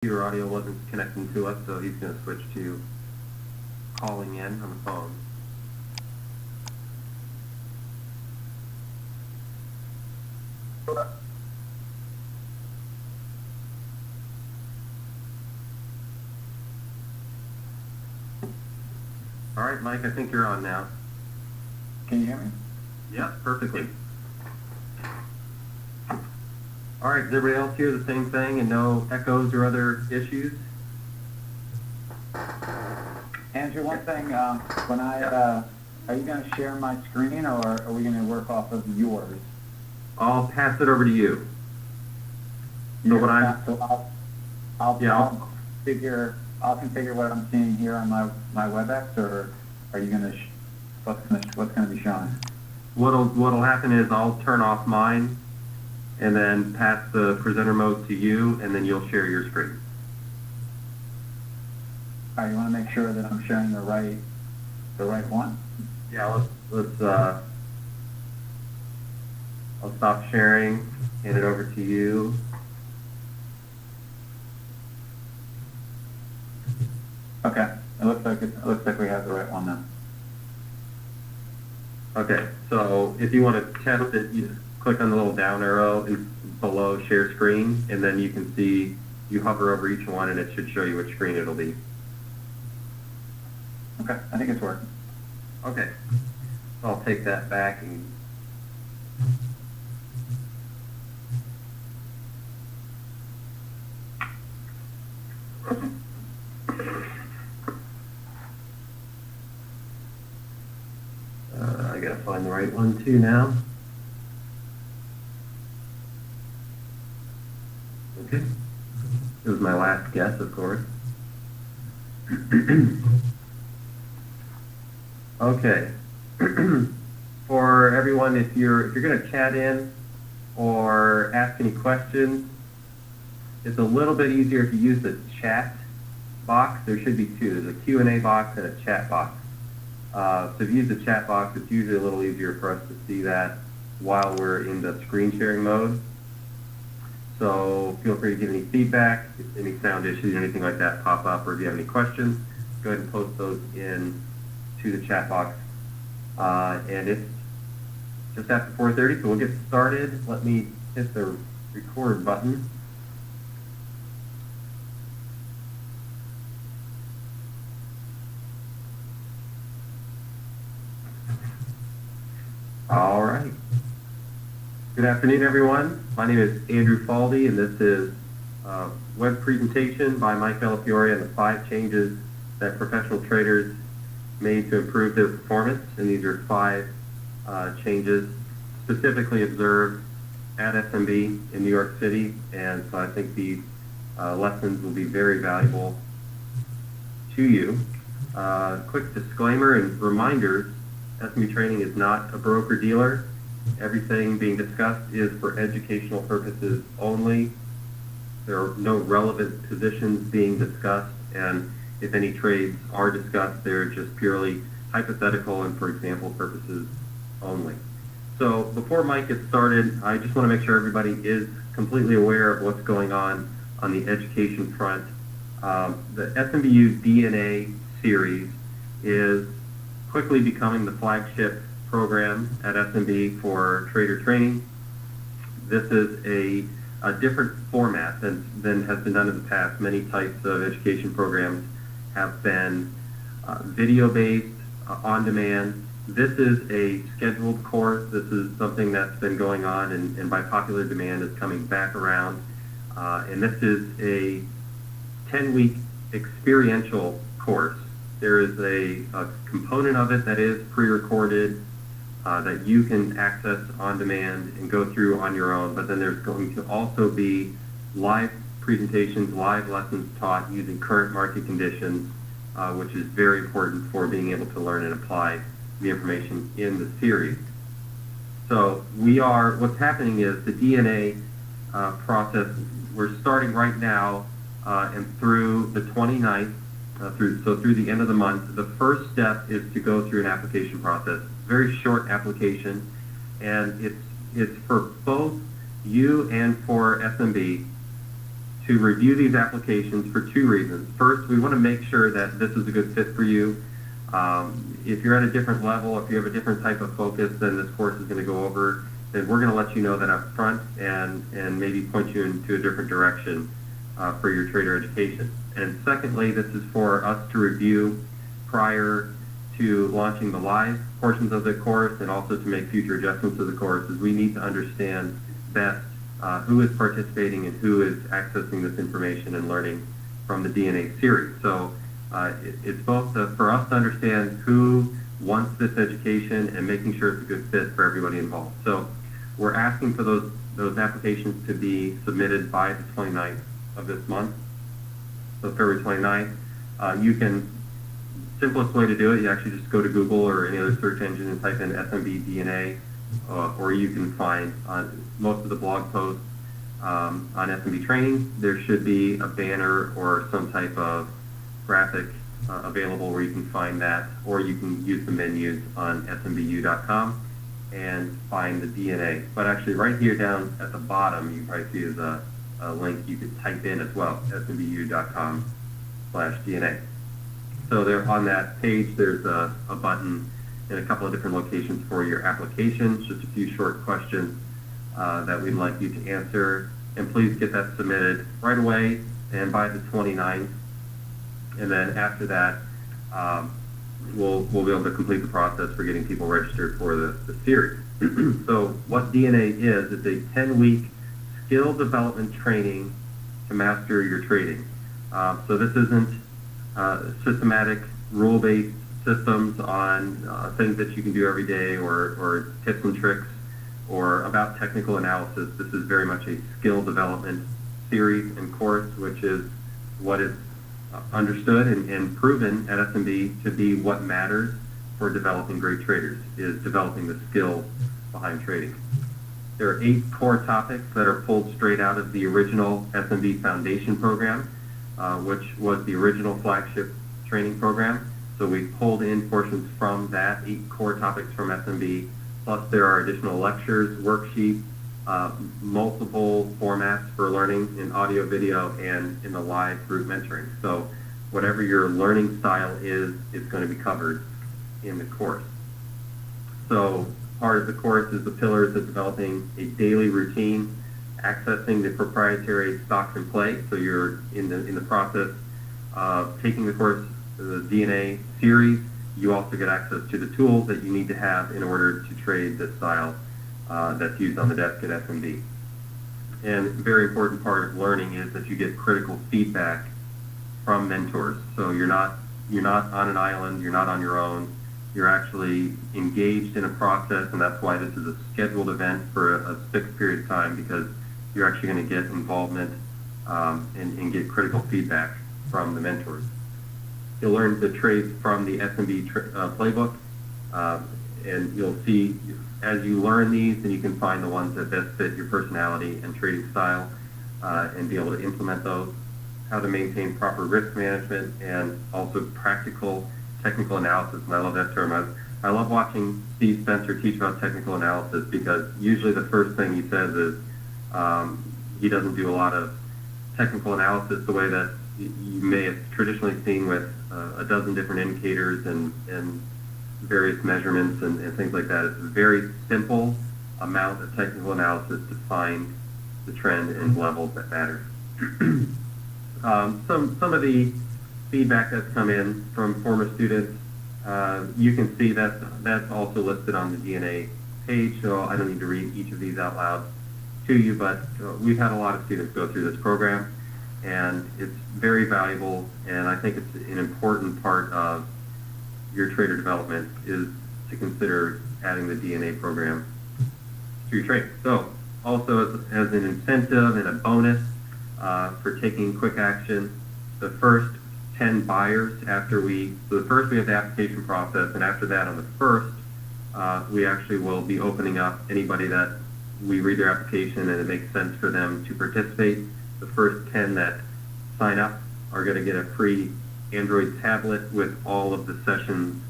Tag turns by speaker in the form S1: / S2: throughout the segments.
S1: Your audio wasn't connecting to us, so he's going to switch to calling in on the phone. All right, Mike, I think you're on now.
S2: Can you hear me?
S1: Yeah, perfectly. All right, does everybody else hear the same thing and no echoes or other issues?
S2: Andrew, one thing, when are you going to share my screen, or are we going to work off of yours?
S1: I'll pass it over to you. So what
S2: I'll configure what I'm seeing here on my WebEx, or are you going to what's going to be shown?
S1: What'll happen is I'll turn off mine and then pass the presenter mode to you, and then you'll share your screen.
S2: All right, you want to make sure that I'm sharing the right one?
S1: Yeah, I'll stop sharing, hand it over to you.
S2: Okay, it looks like we have the right one now.
S1: Okay, so if you want to test it, you just click on the little down arrow below share screen, and then you can see, you hover over each one and it should show you which screen it'll be.
S2: Okay, I think it's working.
S1: Okay, I'll take that back and I gotta find the right one too now. Okay, it was my last guess, of course. Okay, for everyone, if you're going to chat in or ask any questions, it's a little bit easier if you use the chat box. There should be two. There's a Q&A box and a chat box. So if you use the chat box, it's usually a little easier for us to see that while we're in the screen sharing mode. So feel free to give any feedback, if any sound issues, anything like that pop up, or if you have any questions, go ahead and post those in to the chat box. And it's just after 4:30, so we'll get started. Let me hit the record button. All right. Good afternoon, everyone. My name is Andrew Faldy, and this is a web presentation by Mike Bellafiore on the 5 changes that professional traders made to improve their performance. And these are 5 changes specifically observed at SMB in New York City. And so I think these lessons will be very valuable to you. Quick disclaimer and reminders: SMB Trading is not a broker-dealer. Everything being discussed is for educational purposes only. There are no relevant positions being discussed, and if any trades are discussed, they're just purely hypothetical and for example purposes only. So before Mike gets started, I just want to make sure everybody is completely aware of what's going on the education front. The SMBU DNA series is quickly becoming the flagship program at SMB for trader training. This is a different format than has been done in the past. Many types of education programs have been video-based, on-demand. This is a scheduled course. This is something that's been going on and by popular demand is coming back around. And this is a 10-week experiential course. There is a component of it that is pre-recorded that you can access on demand and go through on your own, but then there's going to also be live presentations, live lessons taught using current market conditions, which is very important for being able to learn and apply the information in the series. So what's happening is the DNA process, we're starting right now and through the 29th, through the end of the month. The first step is to go through an application process. Very short application, and it's for both you and for SMB to review these applications for two reasons. First, we want to make sure that this is a good fit for you. If you're at a different level, if you have a different type of focus than this course is going to go over, then we're going to let you know that up front and maybe point you into a different direction for your trader education. And secondly, this is for us to review prior to launching the live portions of the course, and also to make future adjustments to the course, as we need to understand best who is participating and who is accessing this information and learning from the DNA series. So it's both for us to understand who wants this education and making sure it's a good fit for everybody involved. So we're asking for those applications to be submitted by the 29th of this month, so February 29th. You can, simplest way to do it, you actually just go to Google or any other search engine and type in SMB DNA, or you can find on most of the blog posts on SMB training, there should be a banner or some type of graphic available where you can find that, or you can use the menus on smbu.com and find the DNA. But actually right here down at the bottom, you probably see is a link you could type in as well, smbu.com/DNA. So there on that page, there's a button in a couple of different locations for your applications, just a few short questions that we'd like you to answer. And please get that submitted right away and by the 29th. And then after that, we'll be able to complete the process for getting people registered for the series. So what DNA is, it's a 10-week skill development training to master your trading. So this isn't systematic, rule-based systems on things that you can do every day, or tips and tricks, or about technical analysis. This is very much a skill development series and course, which is what is understood and proven at SMB to be what matters for developing great traders, is developing the skills behind trading. There are 8 core topics that are pulled straight out of the original SMB Foundation program, which was the original flagship training program. So we pulled in portions from that, 8 core topics from SMB, plus there are additional lectures, worksheets, multiple formats for learning in audio, video, and in the live group mentoring. So whatever your learning style is going to be covered in the course. So part of the course is the pillars of developing a daily routine, accessing the proprietary stocks in play. So you're in the process of taking the course, the DNA series. You also get access to the tools that you need to have in order to trade this style that's used on the desk at SMB. And a very important part of learning is that you get critical feedback from mentors. So you're not on an island, you're not on your own. You're actually engaged in a process, and that's why this is a scheduled event for a fixed period of time, because you're actually going to get involvement and get critical feedback from the mentors. You'll learn the trades from the SMB playbook, and you'll see as you learn these, then you can find the ones that best fit your personality and trading style, and be able to implement those. How to maintain proper risk management, and also practical technical analysis. And I love that term. I love watching Steve Spencer teach about technical analysis, because usually the first thing he says is he doesn't do a lot of technical analysis the way that you may have traditionally seen with a dozen different indicators and various measurements and things like that. It's a very simple amount of technical analysis to find the trend and levels that matter. Some of the feedback that's come in from former students, you can see that's also listed on the DNA page, so I don't need to read each of these out loud to you, but we've had a lot of students go through this program, and it's very valuable, and I think it's an important part of your trader development is to consider adding the DNA program to your trade. So also as an incentive and a bonus for taking quick action, the first 10 buyers so the first we have the application process, and after that on the first, we actually will be opening up anybody that we read their application and it makes sense for them to participate. The first 10 that sign up are going to get a free Android tablet with all of the sessions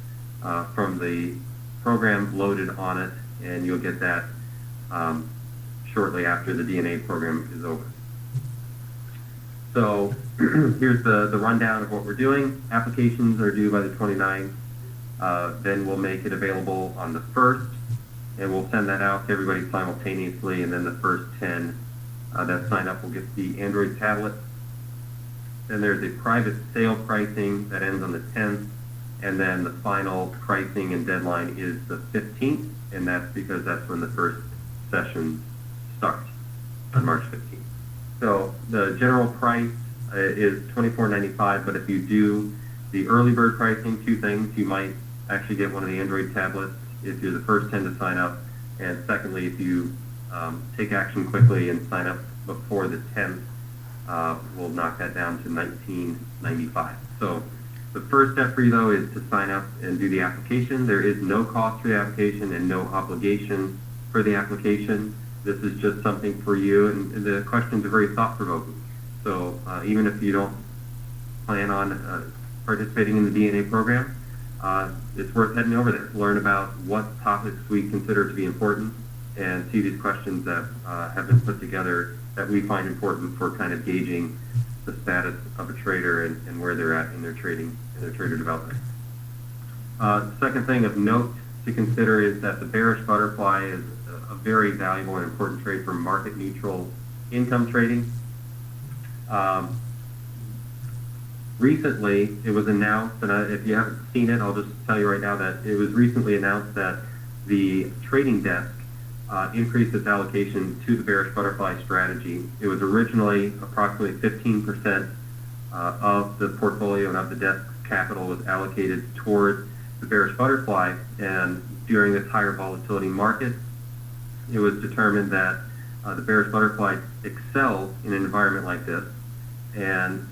S1: from the program loaded on it, and you'll get that shortly after the DNA program is over. So here's the rundown of what we're doing. Applications are due by the 29th. Then we'll make it available on the 1st, and we'll send that out to everybody simultaneously, and then the first 10 that sign up will get the Android tablet. Then there's a private sale pricing that ends on the 10th, and then the final pricing and deadline is the 15th, and that's because that's when the first session starts on March 15th. So the general price is $24.95, but if you do the early bird pricing, two things: you might actually get one of the Android tablets if you're the first 10 to sign up, and secondly, if you take action quickly and sign up before the 10th, we'll knock that down to $19.95. So the first step for you, though, is to sign up and do the application. There is no cost for the application and no obligation for the application. This is just something for you, and the questions are very thought-provoking. So even if you don't plan on participating in the DNA program, it's worth heading over there to learn about what topics we consider to be important and see these questions that have been put together that we find important for kind of gauging the status of a trader and where they're at in their trading, in their trader development. The second thing of note to consider is that the bearish butterfly is a very valuable and important trade for market neutral income trading. Recently, it was announced, and if you haven't seen it, I'll just tell you right now that it was recently announced that the trading desk increased its allocation to the bearish butterfly strategy. It was originally approximately 15% of the portfolio and of the desk capital was allocated toward the bearish butterfly, and during this higher volatility market, it was determined that the bearish butterfly excels in an environment like this, and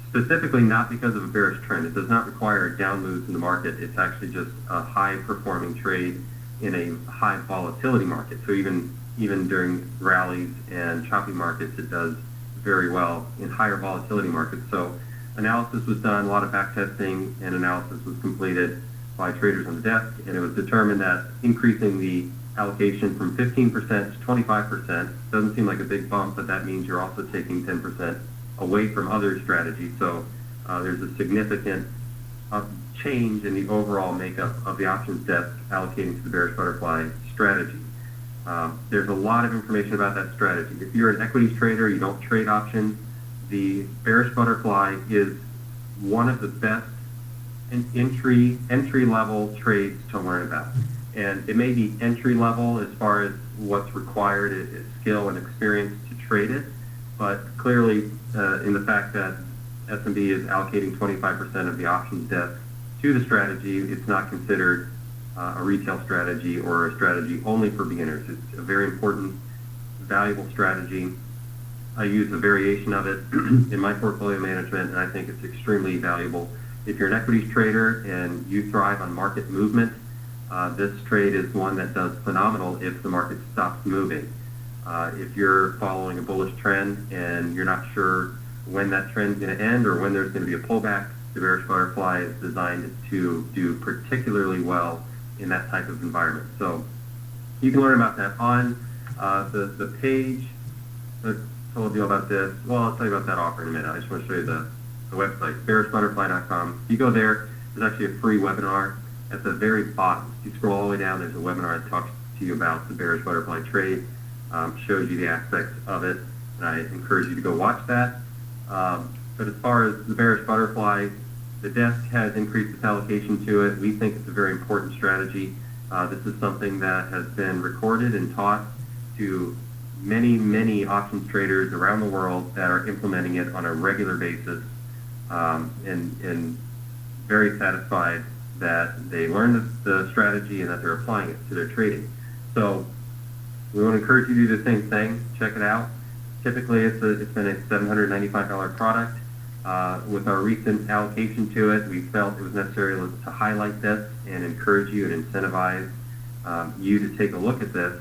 S1: specifically not because of a bearish trend. It does not require down moves in the market. It's actually just a high-performing trade in a high volatility market. So even during rallies and choppy markets, it does very well in higher volatility markets. So analysis was done, a lot of back testing and analysis was completed by traders on the desk, and it was determined that increasing the allocation from 15% to 25% doesn't seem like a big bump, but that means you're also taking 10% away from other strategies. So there's a significant change in the overall makeup of the options desk allocating to the bearish butterfly strategy. There's a lot of information about that strategy. If you're an equities trader, you don't trade options, the bearish butterfly is one of the best entry-level trades to learn about. And it may be entry-level as far as what's required is skill and experience to trade it, but clearly in the fact that SMB is allocating 25% of the options desk to the strategy, it's not considered a retail strategy or a strategy only for beginners. It's a very important, valuable strategy. I use a variation of it in my portfolio management, and I think it's extremely valuable. If you're an equities trader and you thrive on market movement, this trade is one that does phenomenal if the market stops moving. If you're following a bullish trend and you're not sure when that trend's going to end or when there's going to be a pullback, the bearish butterfly is designed to do particularly well in that type of environment. So you can learn about that on the page. I told you about this. Well, I'll tell you about that offer in a minute. I just want to show you the website, bearishbutterfly.com. If you go there, there's actually a free webinar at the very bottom. If you scroll all the way down, there's a webinar that talks to you about the bearish butterfly trade, shows you the aspects of it, and I encourage you to go watch that. But as far as the bearish butterfly, the desk has increased its allocation to it. We think it's a very important strategy. This is something that has been recorded and taught to many, many options traders around the world that are implementing it on a regular basis, and very satisfied that they learned the strategy and that they're applying it to their trading. So we want to encourage you to do the same thing. Check it out. Typically, it's been a $795 product. With our recent allocation to it, we felt it was necessary to highlight this and encourage you and incentivize you to take a look at this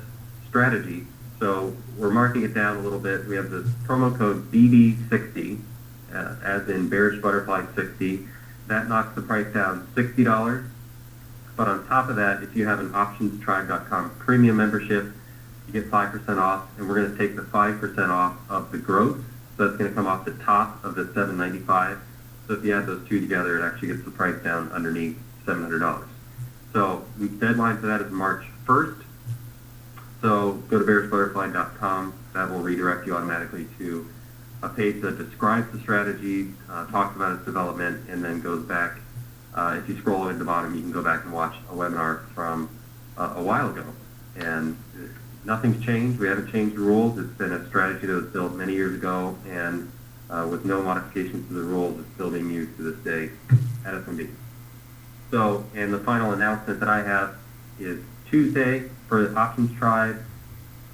S1: strategy. So we're marking it down a little bit. We have the promo code BB60, as in bearish butterfly 60. That knocks the price down $60. But on top of that, if you have an optionstribe.com premium membership, you get 5% off, and we're going to take the 5% off of the gross. So that's going to come off the top of the $795. So if you add those two together, it actually gets the price down underneath $700. So the deadline for that is March 1st. So go to bearsbutterfly.com. That will redirect you automatically to a page that describes the strategy, talks about its development, and then goes back. If you scroll at the bottom, you can go back and watch a webinar from a while ago. And nothing's changed. We haven't changed the rules. It's been a strategy that was built many years ago, and with no modifications to the rules, it's still being used to this day at SMB. So, and the final announcement that I have is Tuesday for the Options Tribe.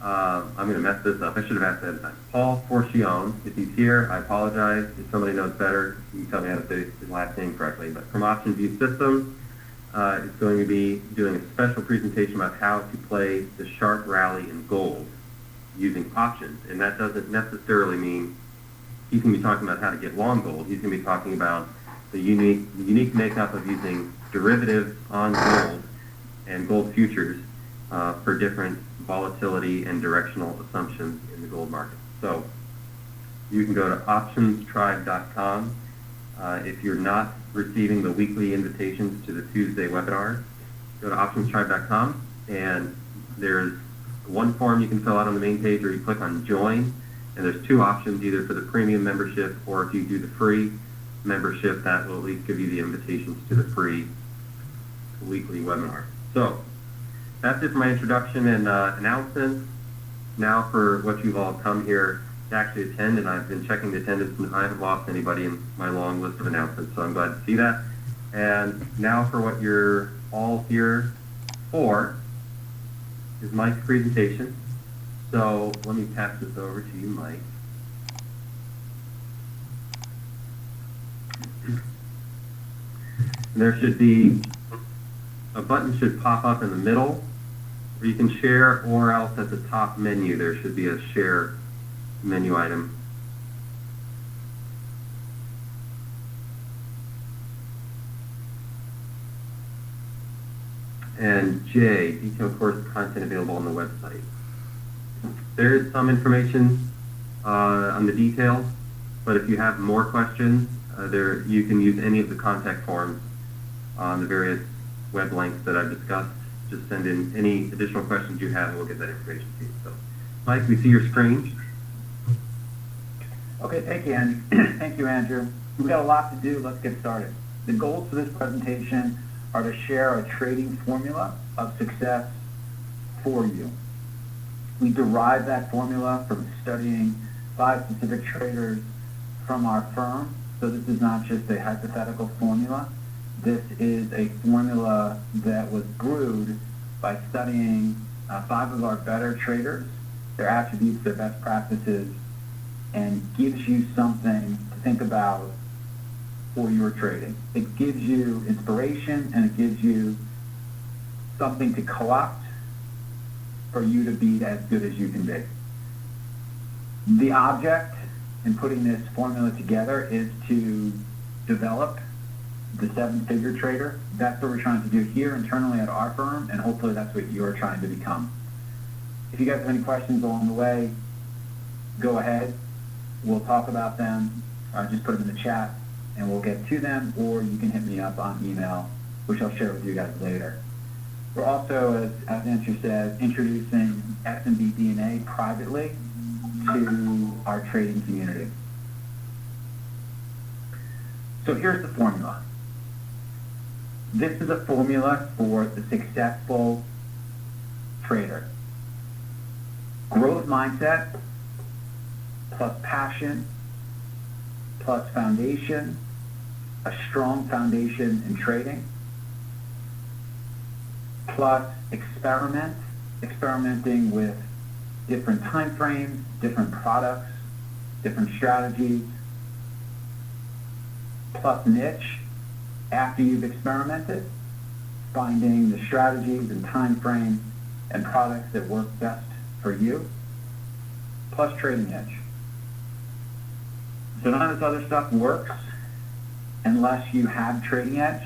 S1: I'm going to mess this up. I should have asked that at the time. Paul Forcione, if he's here, I apologize. If somebody knows better, you can tell me how to say his last name correctly. But from Option View Systems, is going to be doing a special presentation about how to play the sharp rally in gold using options. And that doesn't necessarily mean he's going to be talking about how to get long gold. He's going to be talking about the unique makeup of using derivatives on gold and gold futures for different volatility and directional assumptions in the gold market. So you can go to optionstribe.com. If you're not receiving the weekly invitations to the Tuesday webinar, go to optionstribe.com, and there's one form you can fill out on the main page, or you click on join, and there's two options, either for the premium membership, or if you do the free membership, that will at least give you the invitations to the free weekly webinar. So that's it for my introduction and announcements. Now for what you've all come here to actually attend, and I've been checking the attendance, and I haven't lost anybody in my long list of announcements, so I'm glad to see that. And now for what you're all here for is Mike's presentation. So let me pass this over to you, Mike. And there should be a button should pop up in the middle where you can share, or else at the top menu there should be a share menu item. And J, detailed course content available on the website. There is some information on the details, but if you have more questions, you can use any of the contact forms on the various web links that I've discussed. Just send in any additional questions you have, and we'll get that information to you. So, Mike, we see your screen.
S2: Okay, thank you, Andrew. Thank you, Andrew. We've got a lot to do. Let's get started. The goals for this presentation are to share a trading formula of success for you. We derive that formula from studying 5 specific traders from our firm. So this is not just a hypothetical formula. This is a formula that was brewed by studying 5 of our better traders, their attributes, their best practices, and gives you something to think about for your trading. It gives you inspiration, and it gives you something to co-opt for you to be as good as you can be. The object in putting this formula together is to develop the 7-figure trader. That's what we're trying to do here internally at our firm, and hopefully that's what you're trying to become. If you guys have any questions along the way, go ahead. We'll talk about them. Just put them in the chat, and we'll get to them, or you can hit me up on email, which I'll share with you guys later. We're also, as Andrew said, introducing SMB DNA privately to our trading community. So here's the formula. This is a formula for the successful trader. Growth mindset plus passion plus foundation, a strong foundation in trading, plus experimenting with different time frames, different products, different strategies, plus niche after you've experimented, finding the strategies and time frames and products that work best for you, plus trading edge. So none of this other stuff works unless you have trading edge,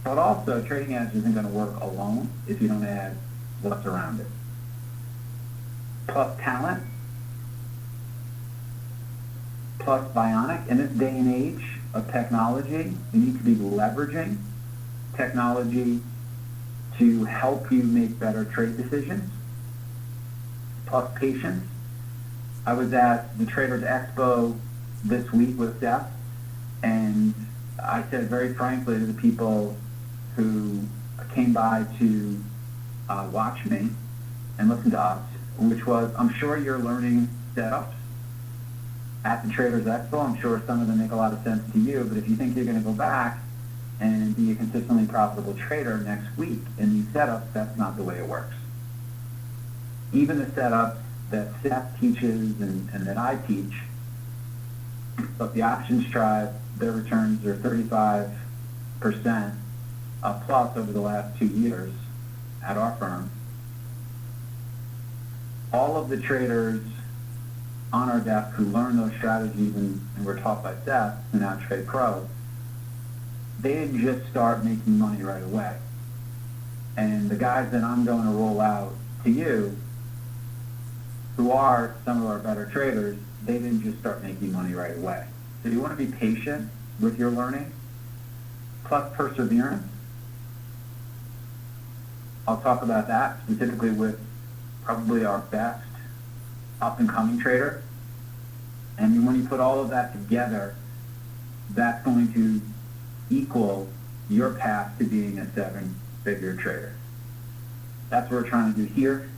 S2: but also trading edge isn't going to work alone if you don't add what's around it. plus bionic. In this day and age of technology, you need to be leveraging technology to help you make better trade decisions, plus patience. I was at the Traders Expo this week with Steph, and I said very frankly to the people who came by to watch me and listen to us, which was, I'm sure you're learning setups at the Traders Expo. I'm sure some of them make a lot of sense to you, but if you think you're going to go back and be a consistently profitable trader next week in these setups, that's not the way it works. Even the setups that Seth teaches and that I teach, but the options tribe, their returns are 35% plus over the last 2 years at our firm. All of the traders on our desk who learn those strategies and were taught by Seth, who now trade pro, they didn't just start making money right away. And the guys that I'm going to roll out to you, who are some of our better traders, they didn't just start making money right away. So you want to be patient with your learning, plus perseverance. I'll talk about that specifically with probably our best up-and-coming trader. And when you put all of that together, that's going to equal your path to being a 7-figure trader. That's what we're trying to do here.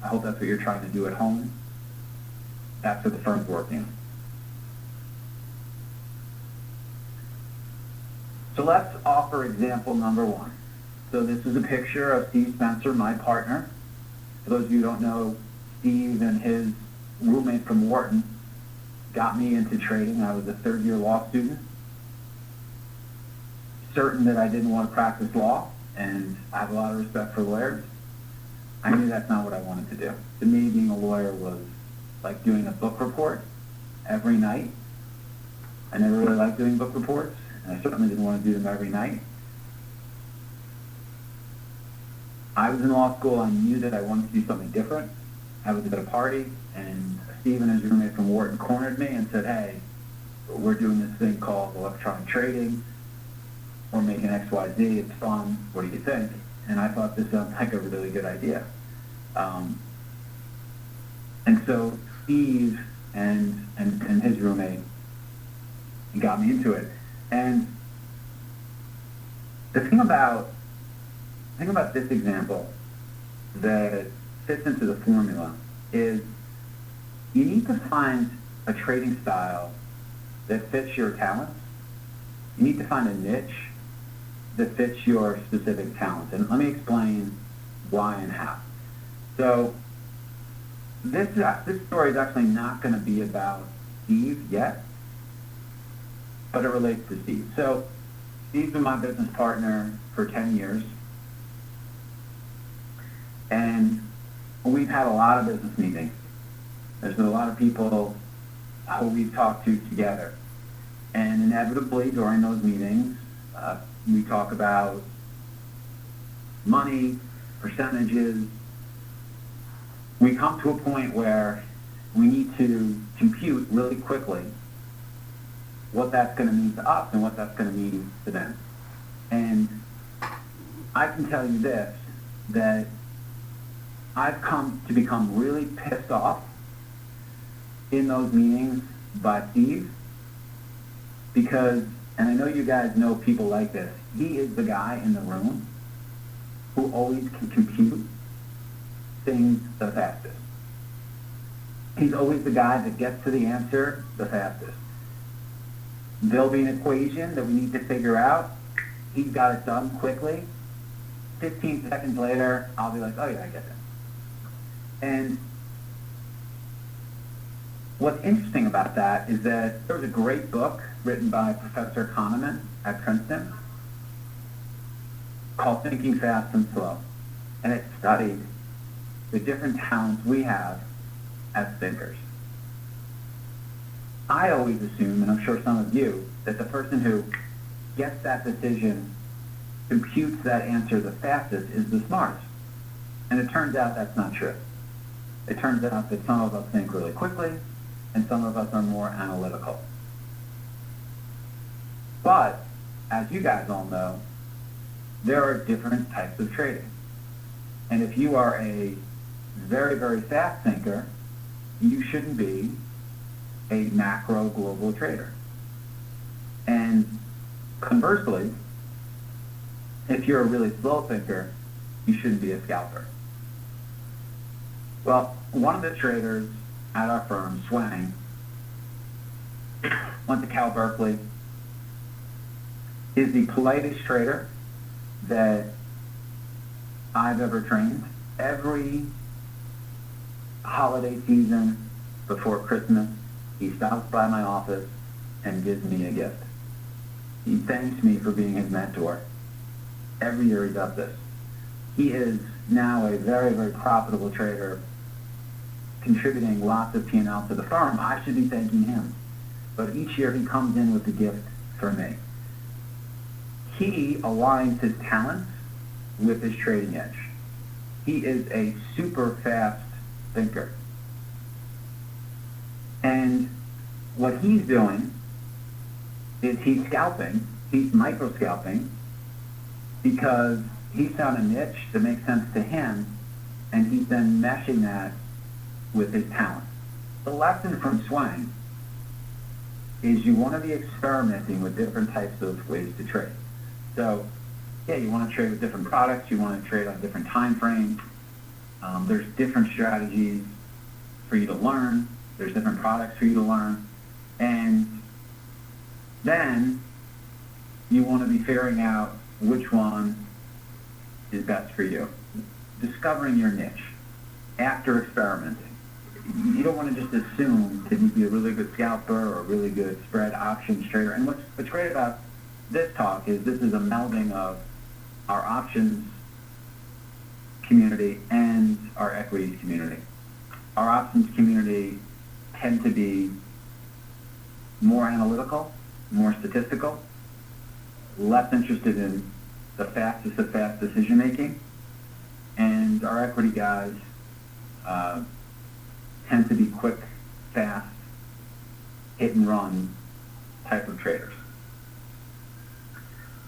S2: I hope that's what you're trying to do at home. That's what the firm's working on. So let's offer example number 1. So this is a picture of Steve Spencer, my partner. For those of you who don't know, Steve and his roommate from Wharton got me into trading. I was a third-year law student, certain that I didn't want to practice law, and I have a lot of respect for lawyers. I knew that's not what I wanted to do. To me, being a lawyer was like doing a book report every night. I never really liked doing book reports, and I certainly didn't want to do them every night. I was in law school. I knew that I wanted to do something different. I was at a party, and Steve and his roommate from Wharton cornered me and said, hey, we're doing this thing called electronic trading. We're making XYZ. It's fun. What do you think? And I thought this sounds like a really good idea. And so Steve and his roommate got me into it. And the thing about this example that fits into the formula is you need to find a trading style that fits your talents. You need to find a niche that fits your specific talents. And let me explain why and how. So this story is actually not going to be about Steve yet, but it relates to Steve. So Steve's been my business partner for 10 years. And we've had a lot of business meetings. There's been a lot of people who we've talked to together. And inevitably during those meetings, we talk about money, percentages. We come to a point where we need to compute really quickly what that's going to mean to us and what that's going to mean to them. And I can tell you this, that I've come to become really pissed off in those meetings by Steve because, and I know you guys know people like this, he is the guy in the room who always can compute things the fastest. He's always the guy that gets to the answer the fastest. There'll be an equation that we need to figure out. He's got it done quickly. 15 seconds later, I'll be like, oh yeah, I get it. And what's interesting about that is that there was a great book written by Professor Kahneman at Princeton called Thinking Fast and Slow. And it studied the different talents we have as thinkers. I always assume, and I'm sure some of you, that the person who gets that decision, computes that answer the fastest, is the smartest. And it turns out that's not true. It turns out that some of us think really quickly, and some of us are more analytical. But, as you guys all know, there are different types of trading. And if you are a very, very fast thinker, you shouldn't be a macro global trader. And conversely, if you're a really slow thinker, you shouldn't be a scalper. Well, one of the traders at our firm, Swang, went to Cal Berkeley, is the politest trader that I've ever trained. Every holiday season before Christmas, he stops by my office and gives me a gift. He thanks me for being his mentor. Every year he does this. He is now a very, very profitable trader, contributing lots of P&L to the firm. I should be thanking him. But each year he comes in with a gift for me. He aligns his talents with his trading edge. He is a super fast thinker. And what he's doing is he's scalping, he's micro scalping, because he's found a niche that makes sense to him, and he's then meshing that with his talent. The lesson from Swang is you want to be experimenting with different types of ways to trade. So, yeah, you want to trade with different products, you want to trade on different time frames. There's different strategies for you to learn. There's different products for you to learn. And then you want to be figuring out which one is best for you. Discovering your niche after experimenting. You don't want to just assume that you'd be a really good scalper or a really good spread options trader. And what's great about this talk is this is a melding of our options community and our equities community. Our options community tend to be more analytical, more statistical, less interested in the fastest of fast decision making, and our equity guys tend to be quick, fast, hit and run type of traders.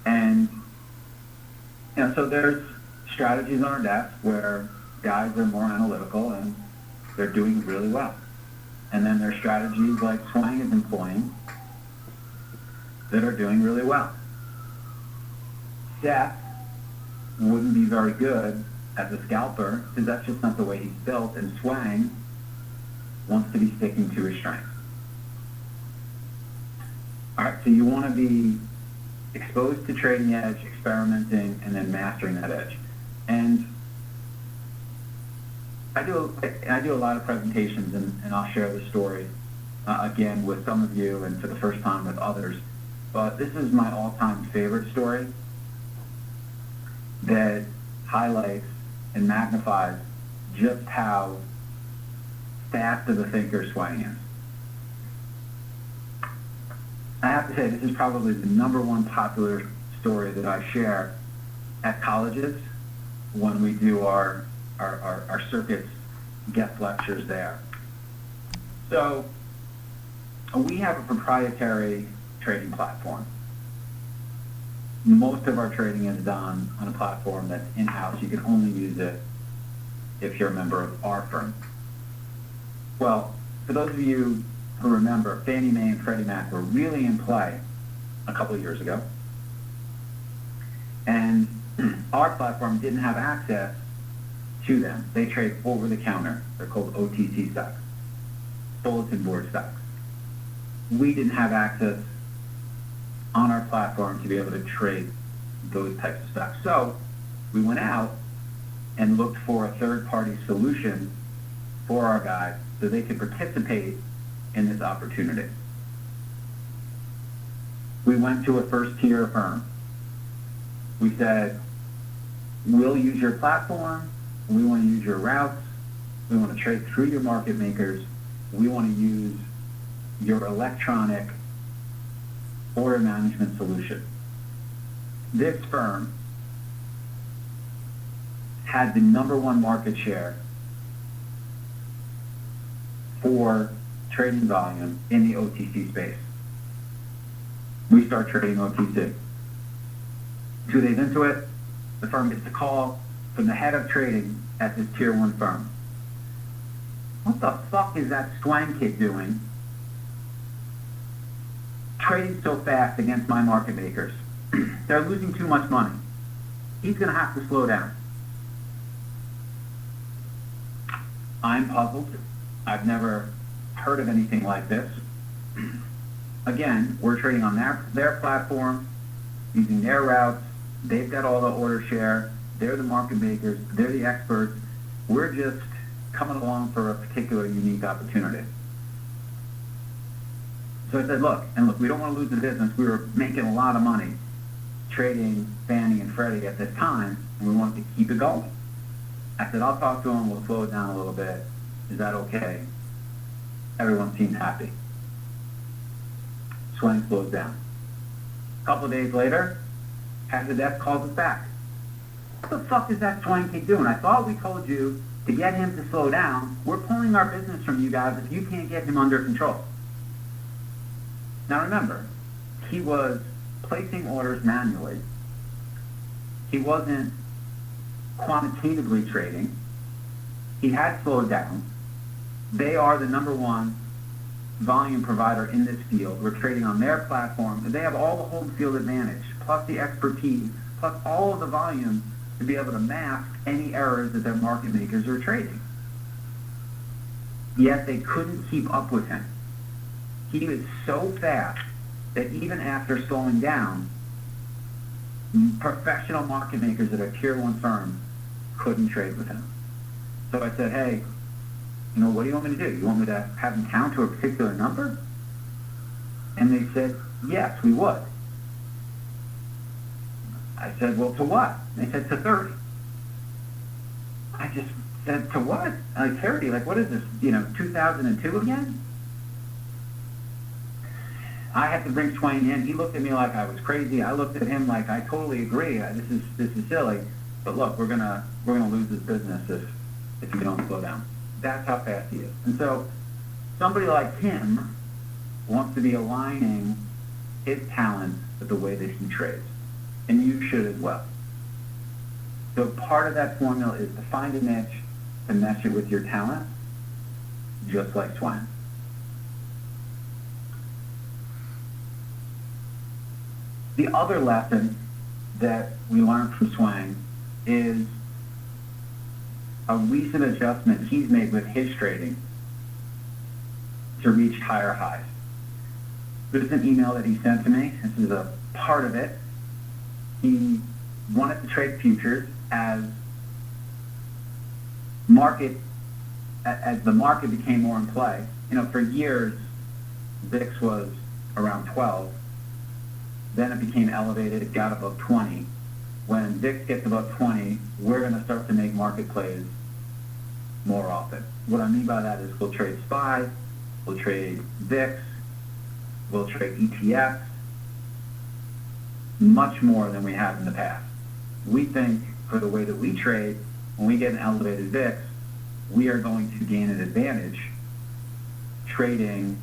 S2: And so there's strategies on our desk where guys are more analytical and they're doing really well. And then there's strategies like Swang is employing that are doing really well. Seth wouldn't be very good as a scalper because that's just not the way he's built, and Swang wants to be sticking to his strengths. All right, so you want to be exposed to trading edge, experimenting, and then mastering that edge. And I do a lot of presentations, and I'll share the story again with some of you and for the first time with others. But this is my all-time favorite story that highlights and magnifies just how fast of a thinker Swang is. I have to say, this is probably the number one popular story that I share at colleges when we do our circuits guest lectures there. So we have a proprietary trading platform. Most of our trading is done on a platform that's in-house. You can only use it if you're a member of our firm. Well, for those of you who remember, Fannie Mae and Freddie Mac were really in play a couple of years ago. And our platform didn't have access to them. They trade over the counter. They're called OTC stocks, bulletin board stocks. We didn't have access on our platform to be able to trade those types of stocks. So we went out and looked for a third-party solution for our guys so they could participate in this opportunity. We went to a first-tier firm. We said, we'll use your platform, we want to use your routes, we want to trade through your market makers, we want to use your electronic order management solution. This firm had the #1 market share for trading volume in the OTC space. We start trading OTC. 2 days into it, the firm gets a call from the head of trading at this tier 1 firm. What the fuck is that Swang kid doing trading so fast against my market makers? They're losing too much money. He's going to have to slow down. I'm puzzled. I've never heard of anything like this. Again, we're trading on their platform, using their routes. They've got all the order share. They're the market makers. They're the experts. We're just coming along for a particular unique opportunity. So I said, look, we don't want to lose the business. We were making a lot of money trading Fannie and Freddie at this time, and we wanted to keep it going. I said, I'll talk to him. We'll slow it down a little bit. Is that okay? Everyone seemed happy. Swing slows down. A couple of days later, head of the desk calls us back. What the fuck is that Swing kid doing? I thought we told you to get him to slow down. We're pulling our business from you guys if you can't get him under control. Now remember, he was placing orders manually. He wasn't quantitatively trading. He had slowed down. They are the number 1 volume provider in this field. We're trading on their platform. They have all the home field advantage, plus the expertise, plus all of the volume to be able to mask any errors that their market makers are trading. Yet they couldn't keep up with him. He was so fast that even after slowing down, professional market makers at a tier 1 firm couldn't trade with him. So I said, hey, what do you want me to do? You want me to have them count to a particular number? And they said, yes, we would. I said, well, to what? They said, to 30. I just said, to what? Like 30? Like, what is this, 2002 again? I had to bring Swain in. He looked at me like I was crazy. I looked at him like I totally agree. This is silly. But look, we're gonna lose this business if you don't slow down. That's how fast he is. And so somebody like him wants to be aligning his talent with the way that he trades. And you should as well. So part of that formula is to find a niche, to mesh it with your talent, just like Swain. The other lesson that we learned from Swang is a recent adjustment he's made with his trading to reach higher highs. This is an email that he sent to me. This is a part of it. He wanted to trade futures as the market became more in play. For years, VIX was around 12. Then it became elevated. It got above 20. When VIX gets above 20, we're going to start to make market plays more often. What I mean by that is we'll trade SPY, we'll trade VIX, we'll trade ETFs, much more than we have in the past. We think for the way that we trade, when we get an elevated VIX, we are going to gain an advantage trading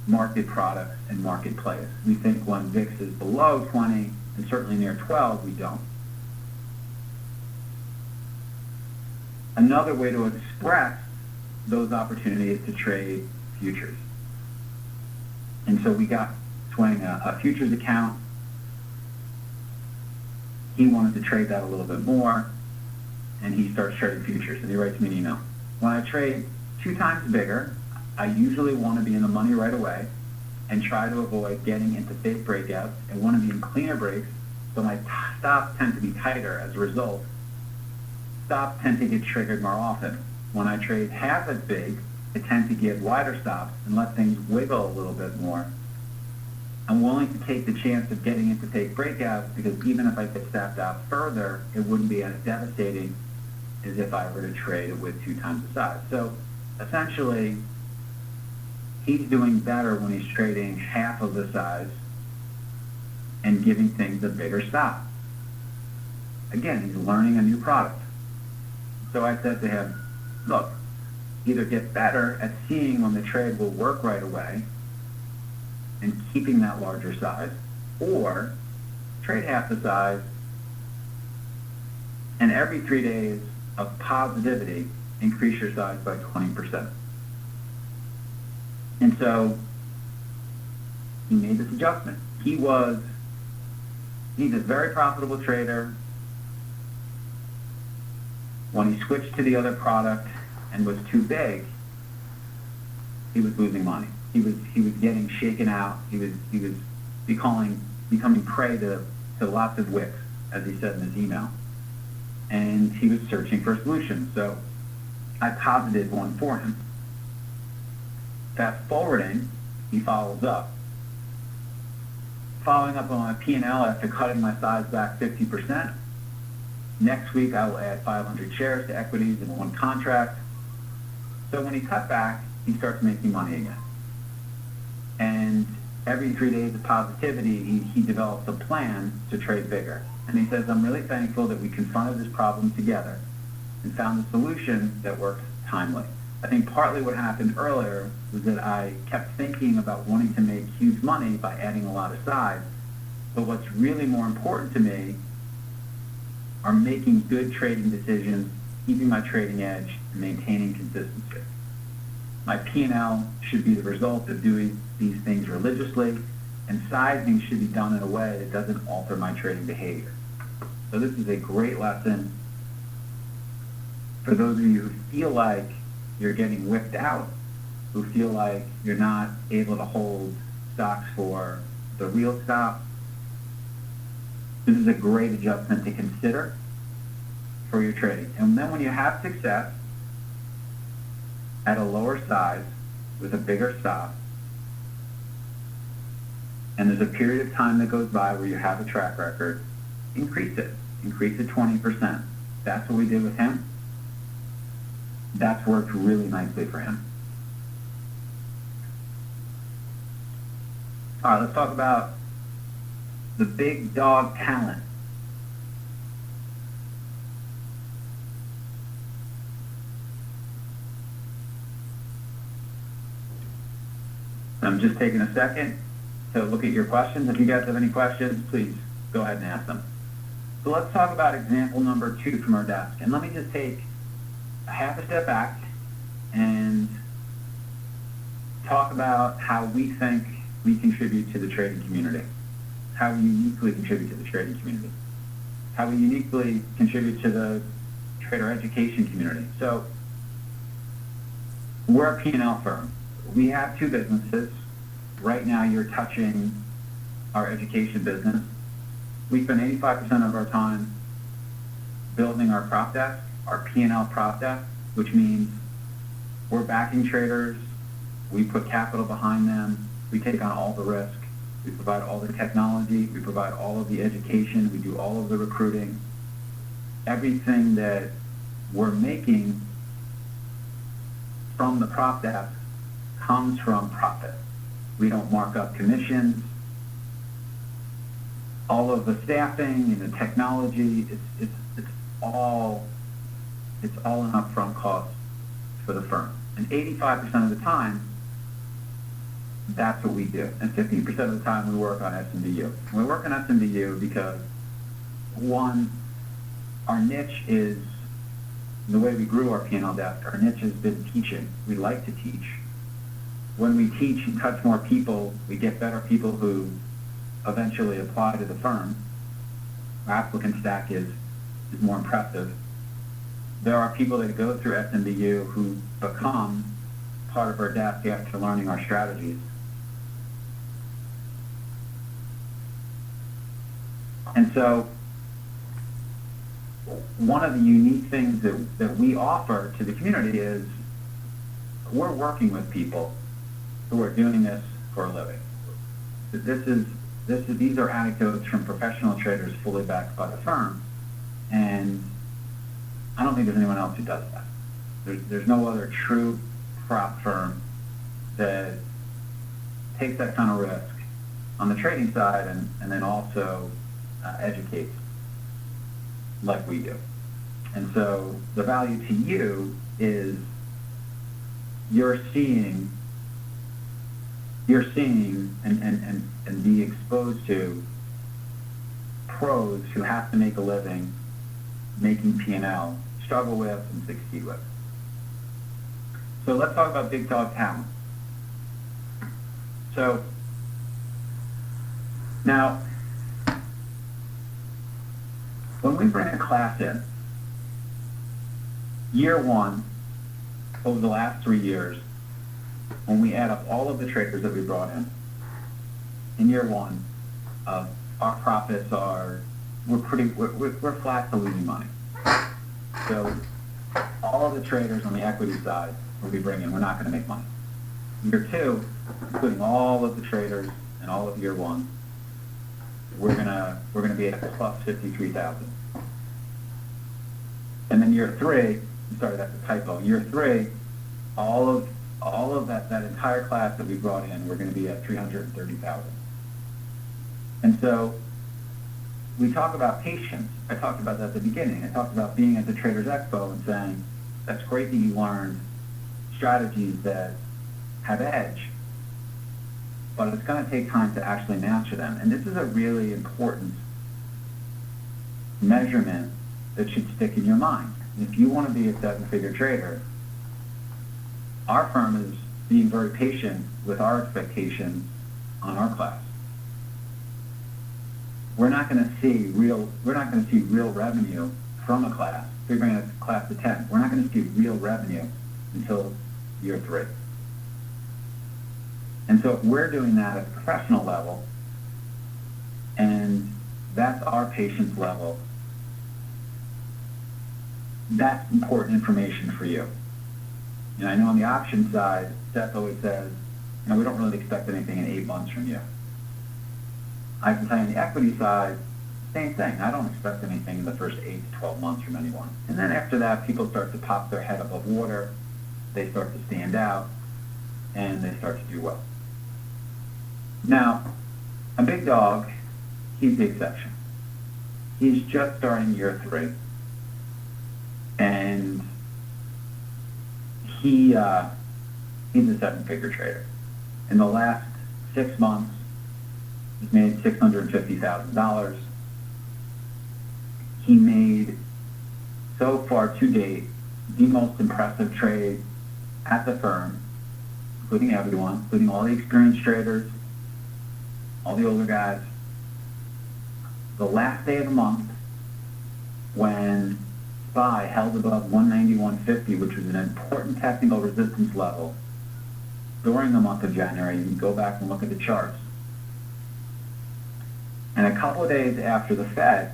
S2: market products and market plays. We think when VIX is below 20 and certainly near 12, we don't. Another way to express those opportunities to trade futures. And so we got Swang a futures account. He wanted to trade that a little bit more, and he starts trading futures, and he writes me an email. When I trade 2 times bigger, I usually want to be in the money right away and try to avoid getting into fake breakouts and want to be in cleaner breaks, so my stops tend to be tighter. As a result, stops tend to get triggered more often. When I trade half as big, I tend to give wider stops and let things wiggle a little bit more. I'm willing to take the chance of getting into fake breakouts because even if I get stepped out further, it wouldn't be as devastating as if I were to trade it with 2 times the size. So essentially, he's doing better when he's trading half of the size and giving things a bigger stop. Again, he's learning a new product. So I said to him, look, either get better at seeing when the trade will work right away and keeping that larger size, or trade half the size, and every 3 days of positivity, increase your size by 20%. And so he made this adjustment. He's a very profitable trader. When he switched to the other product and was too big, he was losing money. He was getting shaken out. He was becoming prey to lots of wicks, as he said in his email. And he was searching for a solution. So I posited one for him. Fast forwarding, he follows up. Following up on my P&L after cutting my size back 50%. Next week, I will add 500 shares to equities in one contract. So when he cut back, he starts making money again. And every 3 days of positivity, he develops a plan to trade bigger. And he says, I'm really thankful that we confronted this problem together and found a solution that works timely. I think partly what happened earlier was that I kept thinking about wanting to make huge money by adding a lot of size. But what's really more important to me are making good trading decisions, keeping my trading edge, and maintaining consistency. My P&L should be the result of doing these things religiously, and sizing should be done in a way that doesn't alter my trading behavior. So this is a great lesson for those of you who feel like you're getting whipped out, who feel like you're not able to hold stocks for the real stop. This is a great adjustment to consider for your trading. And then when you have success at a lower size with a bigger stop, and there's a period of time that goes by where you have a track record, increase it. Increase it 20%. That's what we did with him. That's worked really nicely for him. All right, let's talk about the big dog talent. I'm just taking a second to look at your questions. If you guys have any questions, please go ahead and ask them. So let's talk about example number 2 from our desk. And let me just take a half a step back and talk about how we think we contribute to the trading community, how we uniquely contribute to the trading community, how we uniquely contribute to the trader education community. So we're a P&L firm. We have 2 businesses. Right now you're touching our education business. We spend 85% of our time building our prop desk, our P&L prop desk, which means we're backing traders, we put capital behind them, we take on all the risk, we provide all the technology, we provide all of the education, we do all of the recruiting. Everything that we're making from the prop desk comes from profit. We don't mark up commissions. All of the staffing and the technology, it's all an upfront cost for the firm. And 85% of the time, that's what we do. And 15% of the time we work on SMBU. We work on SMBU because, one, our niche is, the way we grew our P&L desk, our niche has been teaching. We like to teach. When we teach and touch more people, we get better people who eventually apply to the firm. Our applicant stack is more impressive. There are people that go through SMBU who become part of our desk after learning our strategies. And so one of the unique things that we offer to the community is we're working with people who are doing this for a living. These are anecdotes from professional traders fully backed by the firm, and I don't think there's anyone else who does that. There's no other true prop firm that takes that kind of risk on the trading side and then also educates like we do. And so the value to you is you're seeing you're seeing and be exposed to pros who have to make a living making P&L, struggle with and succeed with. So let's talk about big dog talent. So now, when we bring a class in, year one, over the last 3 years, when we add up all of the traders that we brought in year one, our profits are, we're flat to losing money. So all of the traders on the equity side, when we bring in, we're not going to make money. Year two, including all of the traders and all of year one, we're gonna be at plus 53,000. And then year three, sorry, that's a typo. Year three, all of that entire class that we brought in, we're going to be at 330,000. And so we talk about patience. I talked about that at the beginning. I talked about being at the Traders Expo and saying, that's great that you learned strategies that have edge, but it's going to take time to actually master them. And this is a really important measurement that should stick in your mind. And if you want to be a seven-figure trader, our firm is being very patient with our expectations on our class. We're not going to see real revenue from a class. If you're bringing a class to 10, we're not going to see real revenue until year 3. And so if we're doing that at the professional level, and that's our patience level, that's important information for you. And I know on the option side, Seth always says, we don't really expect anything in 8 months from you. I can tell you on the equity side, same thing. I don't expect anything in the first 8 to 12 months from anyone. And then after that, people start to pop their head above water, they start to stand out, and they start to do well. Now, a big dog, he's the exception. He's just starting year 3, and he's a 7-figure trader. In the last 6 months, he's made $650,000. He made, so far to date, the most impressive trade at the firm, including everyone, including all the experienced traders, all the older guys. The last day of the month, when SPY held above 191.50, which was an important technical resistance level during the month of January, you can go back and look at the charts. And a couple of days after the Fed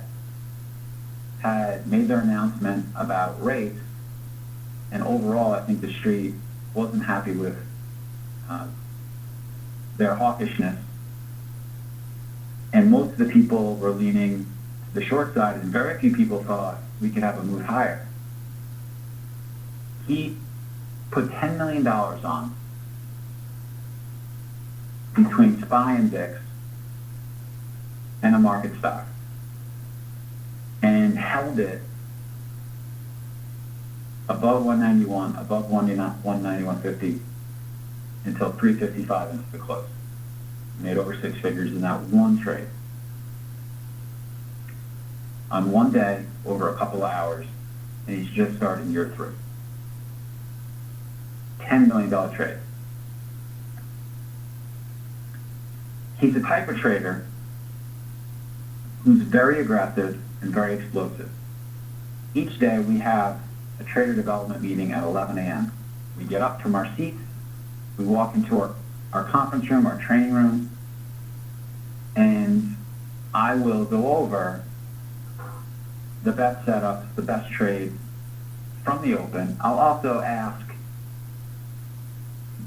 S2: had made their announcement about rates, and overall I think the street wasn't happy with their hawkishness, and most of the people were leaning to the short side, and very few people thought we could have a move higher. He put $10 million on between SPY and VIX and a market stock, and held it above 191, above 191.50 until 355 into the close. Made over 6 figures in that one trade. On one day, over a couple of hours, and he's just starting year 3. $10 million trade. He's the type of trader who's very aggressive and very explosive. Each day we have a trader development meeting at 11 a.m. We get up from our seats, we walk into our conference room, our training room, and I will go over the best setups, the best trades from the open. I'll also ask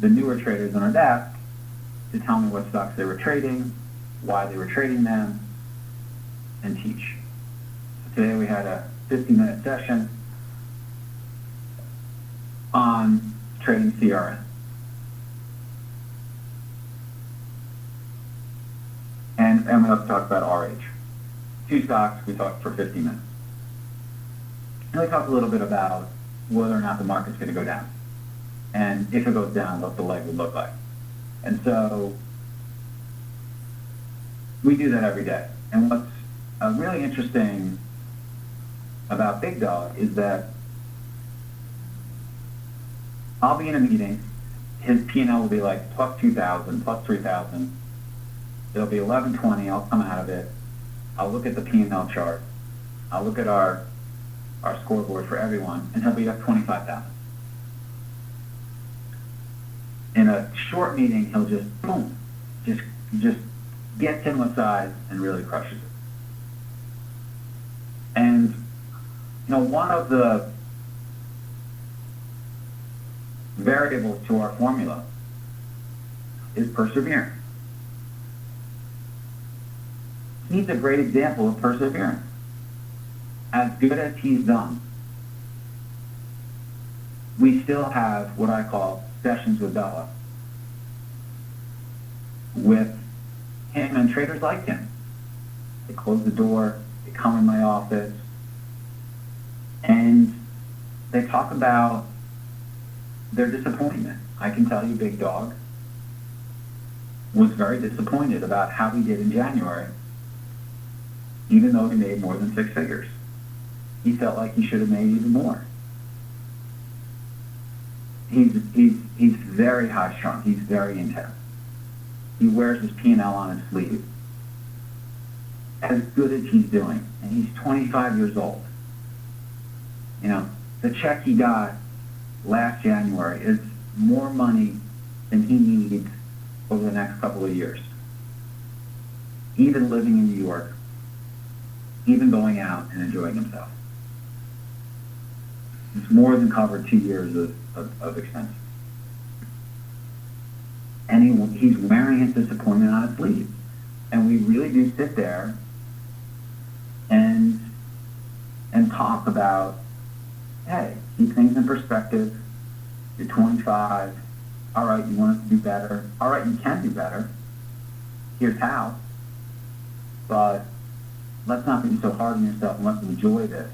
S2: the newer traders on our desk to tell me what stocks they were trading, why they were trading them, and teach. So today we had a 50-minute session on trading CRN. And we also talked about RH. 2 stocks, we talked for 50 minutes. And we talked a little bit about whether or not the market's going to go down. And if it goes down, what the leg would look like. And so we do that every day. And what's really interesting about Big Dog is that I'll be in a meeting, his P&L will be like plus 2,000, plus 3,000. It'll be 1120, I'll come out of it. I'll look at the P&L chart. I'll look at our scoreboard for everyone, and he'll be up 25,000. In a short meeting, he'll just, boom, just gets him aside and really crushes it. And, one of the variables to our formula is perseverance. He's a great example of perseverance. As good as he's done, we still have what I call sessions with Bella, with him and traders like him. They close the door, they come in my office, and they talk about their disappointment. I can tell you Big Dog was very disappointed about how he did in January, even though he made more than 6 figures. He felt like he should have made even more. He's very high strung. He's very intense. He wears his P&L on his sleeve. As good as he's doing, and he's 25 years old. The check he got last January is more money than he needs over the next couple of years. Even living in New York, even going out and enjoying himself. It's more than covered 2 years of expenses. And he's wearing his disappointment on his sleeve. And we really do sit there and talk about, hey, keep things in perspective. You're 25. All right, you want us to do better. All right, you can do better. Here's how. But let's not be so hard on yourself, and let's enjoy this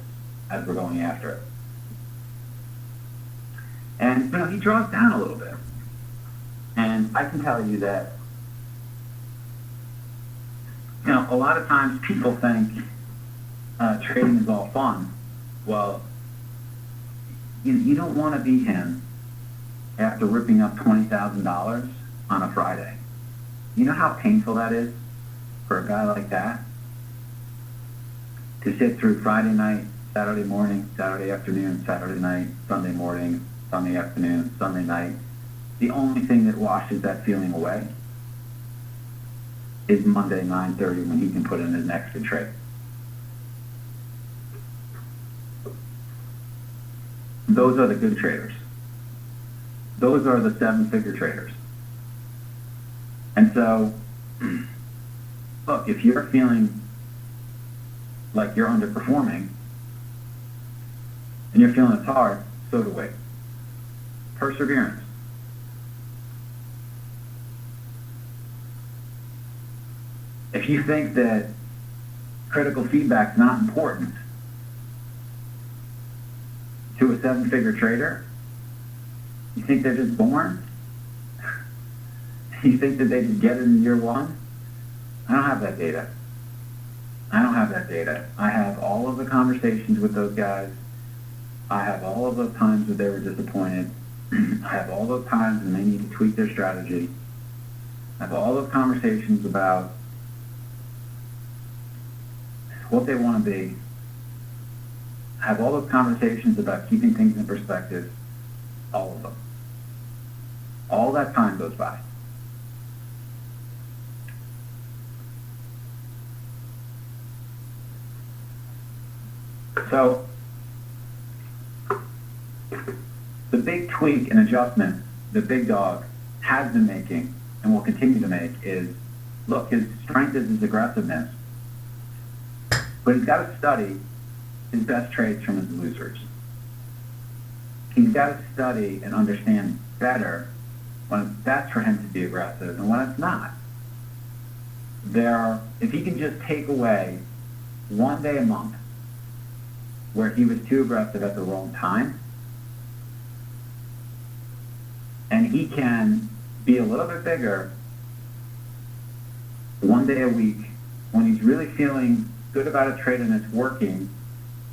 S2: as we're going after it. And, he draws down a little bit. And I can tell you that, a lot of times people think trading is all fun. Well, you don't want to be him after ripping up $20,000 on a Friday. You know how painful that is for a guy like that? To sit through Friday night, Saturday morning, Saturday afternoon, Saturday night, Sunday morning, Sunday afternoon, Sunday night. The only thing that washes that feeling away is Monday, 9:30, when he can put in his next good trade. Those are the good traders. Those are the 7-figure traders. And so, look, if you're feeling like you're underperforming and you're feeling it's hard, so do we. Perseverance. If you think that critical feedback is not important to a 7-figure trader, you think they're just born? You think that they just get it in year one? I don't have that data. I have all of the conversations with those guys. I have all of those times that they were disappointed. I have all those times when they need to tweak their strategy. I have all those conversations about what they want to be. I have all those conversations about keeping things in perspective. All of them. All that time goes by. So, the big tweak and adjustment that Big Dog has been making and will continue to make is, look, his strength is his aggressiveness, but he's got to study his best trades from his losers. He's got to study and understand better when it's best for him to be aggressive and when it's not. If he can just take away one day a month where he was too aggressive at the wrong time, and he can be a little bit bigger one day a week when he's really feeling good about a trade and it's working,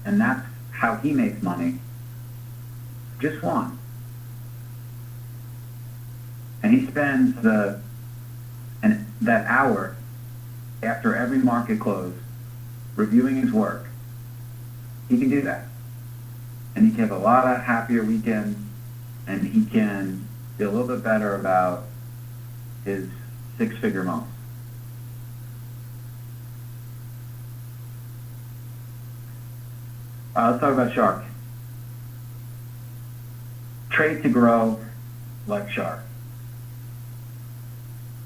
S2: and that's how he makes money. Just one. And he spends that hour after every market close reviewing his work. He can do that. And he can have a lot of happier weekends, and he can feel a little bit better about his six-figure month. Let's talk about Shark. Trade to grow like Shark.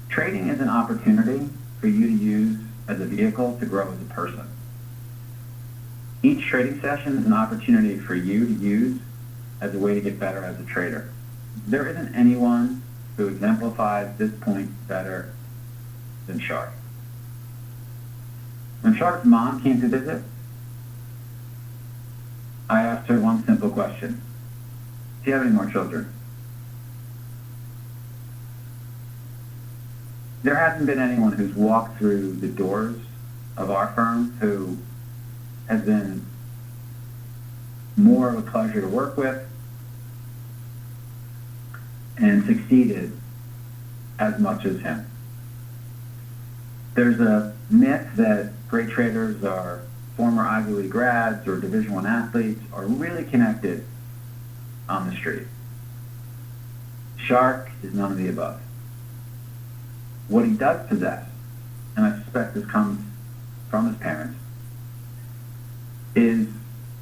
S2: Trading is an opportunity for you to use as a vehicle to grow as a person. Each trading session is an opportunity for you to use as a way to get better as a trader. There isn't anyone who exemplifies this point better than Shark. When Shark's mom came to visit, I asked her one simple question. Do you have any more children? There hasn't been anyone who's walked through the doors of our firm who has been more of a pleasure to work with and succeeded as much as him. There's a myth that great traders are former Ivy League grads or Division I athletes are really connected on the street. Shark is none of the above. What he does possess, and I suspect this comes from his parents, is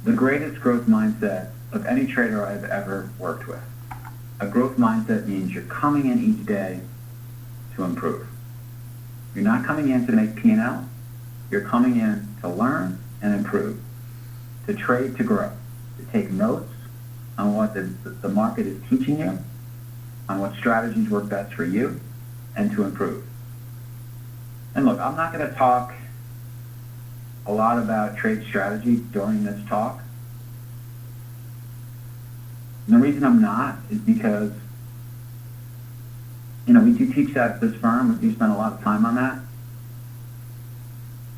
S2: the greatest growth mindset of any trader I've ever worked with. A growth mindset means you're coming in each day to improve. You're not coming in to make P&L. You're coming in to learn and improve, to trade to grow, to take notes on what the market is teaching you, on what strategies work best for you, and to improve. And look, I'm not going to talk a lot about trade strategy during this talk. And the reason I'm not is because, we do teach that at this firm. We do spend a lot of time on that.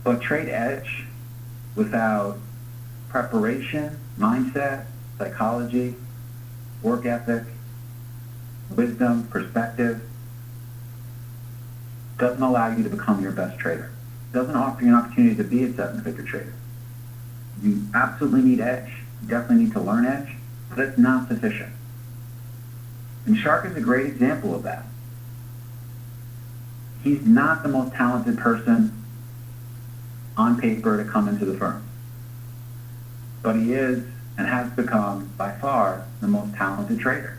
S2: But trade edge without preparation, mindset, psychology, work ethic, wisdom, perspective, doesn't allow you to become your best trader. Doesn't offer you an opportunity to be a seven-figure trader. You absolutely need edge. You definitely need to learn edge, but it's not sufficient. And Shark is a great example of that. He's not the most talented person on paper to come into the firm, but he is and has become by far the most talented trader.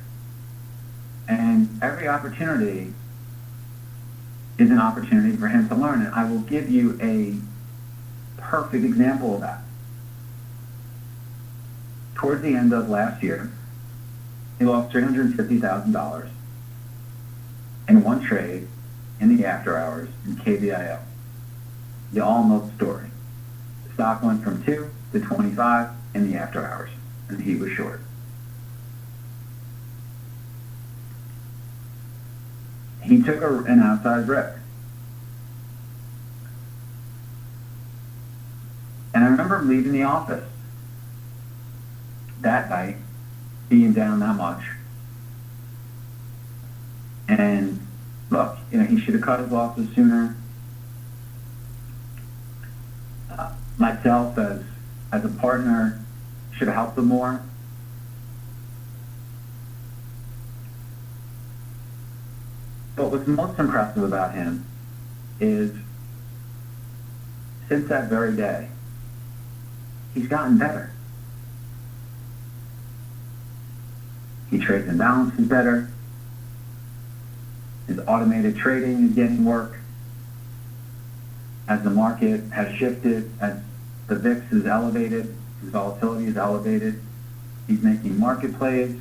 S2: And every opportunity is an opportunity for him to learn. And I will give you a perfect example of that. Towards the end of last year, he lost $350,000 in one trade in the after hours in KBIO. You all know the story. The stock went from 2 to 25 in the after hours, and he was short. He took an outside rip. And I remember leaving the office that night, being down that much. And look, he should have cut his losses sooner. Myself, as a partner, should have helped him more. But what's most impressive about him is, since that very day, he's gotten better. He trades and balances better. His automated trading is getting work. As the market has shifted, as the VIX is elevated, his volatility is elevated, he's making market plays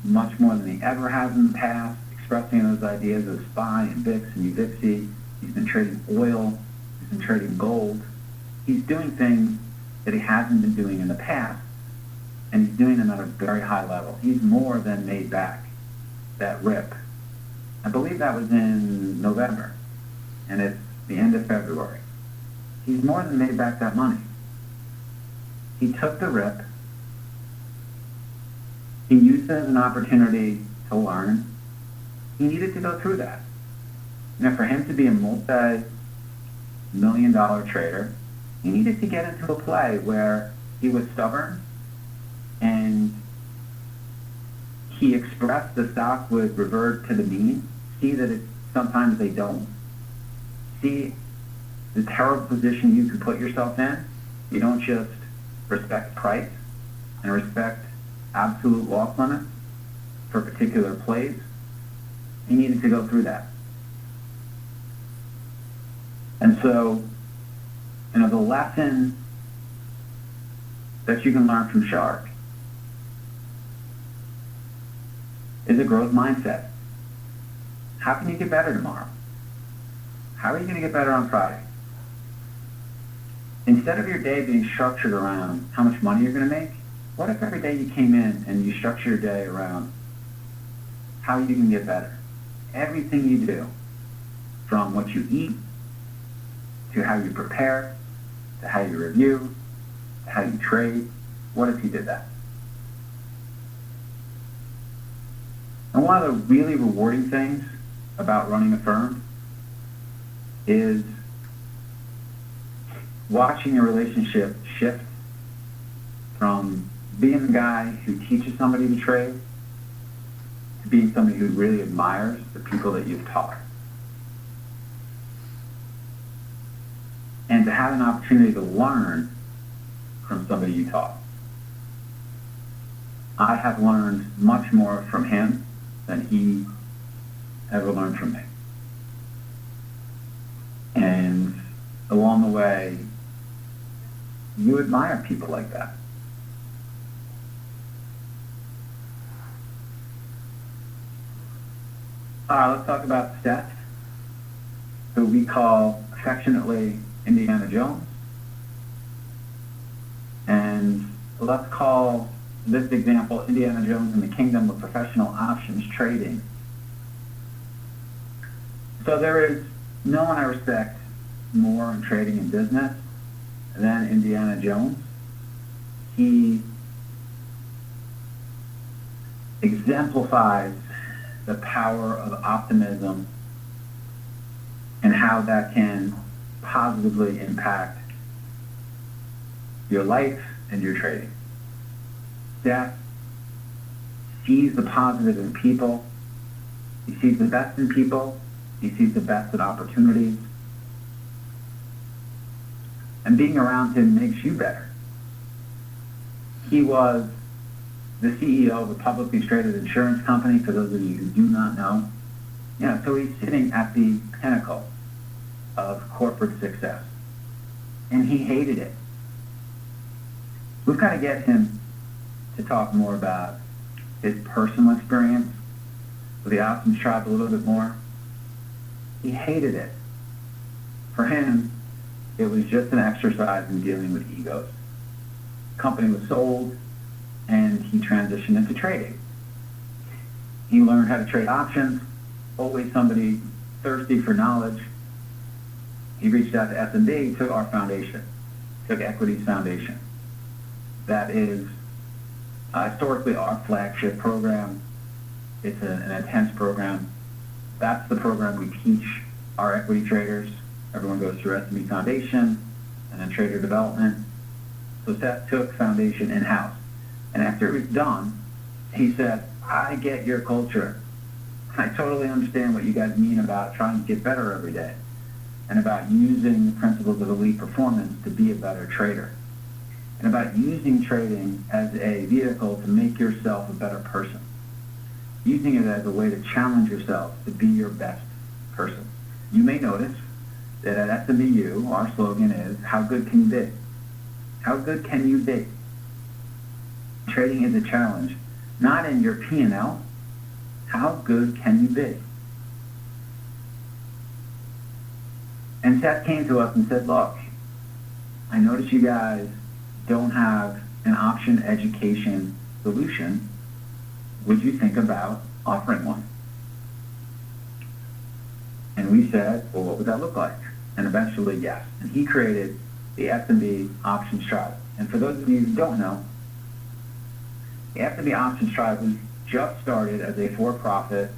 S2: much more than he ever has in the past, expressing those ideas of SPY and VIX and UVIXI. He's been trading oil. He's been trading gold. He's doing things that he hasn't been doing in the past, and he's doing them at a very high level. He's more than made back that rip I believe that was in November, and it's the end of February. He's more than made back that money. He took the rip. He used it as an opportunity to learn. He needed to go through that. For him to be a multi-million-dollar trader, he needed to get into a play where he was stubborn and he expressed the stock would revert to the mean, see that sometimes they don't, see the terrible position you can put yourself in. You don't just respect price and respect absolute loss limits for particular plays. He needed to go through that. And so, the lesson that you can learn from Shark is a growth mindset. How can you get better tomorrow? How are you going to get better on Friday? Instead of your day being structured around how much money you're going to make, what if every day you came in and you structure your day around how you can get better? Everything you do, from what you eat, to how you prepare, to how you review, to how you trade, what if you did that? And one of the really rewarding things about running a firm is watching your relationship shift from being the guy who teaches somebody to trade to being somebody who really admires the people that you've taught. And to have an opportunity to learn from somebody you taught. I have learned much more from him than he ever learned from me. And along the way, you admire people like that. Let's talk about Steph, who we call affectionately Indiana Jones. And let's call this example Indiana Jones in the kingdom of professional options trading. So there is no one I respect more in trading and business than Indiana Jones. He exemplifies the power of optimism and how that can positively impact your life and your trading. That sees the positive in people. He sees the best in people. He sees the best in opportunities. And being around him makes you better. He was the CEO of a publicly traded insurance company, for those of you who do not know. So he's sitting at the pinnacle of corporate success. And he hated it. We've got to get him to talk more about his personal experience with the Options Tribe a little bit more. He hated it. For him, it was just an exercise in dealing with egos. The company was sold, and he transitioned into trading. He learned how to trade options, always somebody thirsty for knowledge. He reached out to SMB, took our foundation, took Equity's foundation. That is historically our flagship program. It's an intense program. That's the program we teach our equity traders. Everyone goes through SMB Foundation and then Trader Development. So Seth took Foundation in-house. And after it was done, he said, I get your culture. I totally understand what you guys mean about trying to get better every day and about using the principles of elite performance to be a better trader and about using trading as a vehicle to make yourself a better person, using it as a way to challenge yourself to be your best person. You may notice that at SMBU, our slogan is, how good can you be? How good can you be? Trading is a challenge, not in your P&L. How good can you be? And Seth came to us and said, look, I notice you guys don't have an option education solution. Would you think about offering one? And we said, well, what would that look like? And eventually, yes. And he created the SMB Options Tribe. And for those of you who don't know, the SMB Options Tribe was just started as a for-profit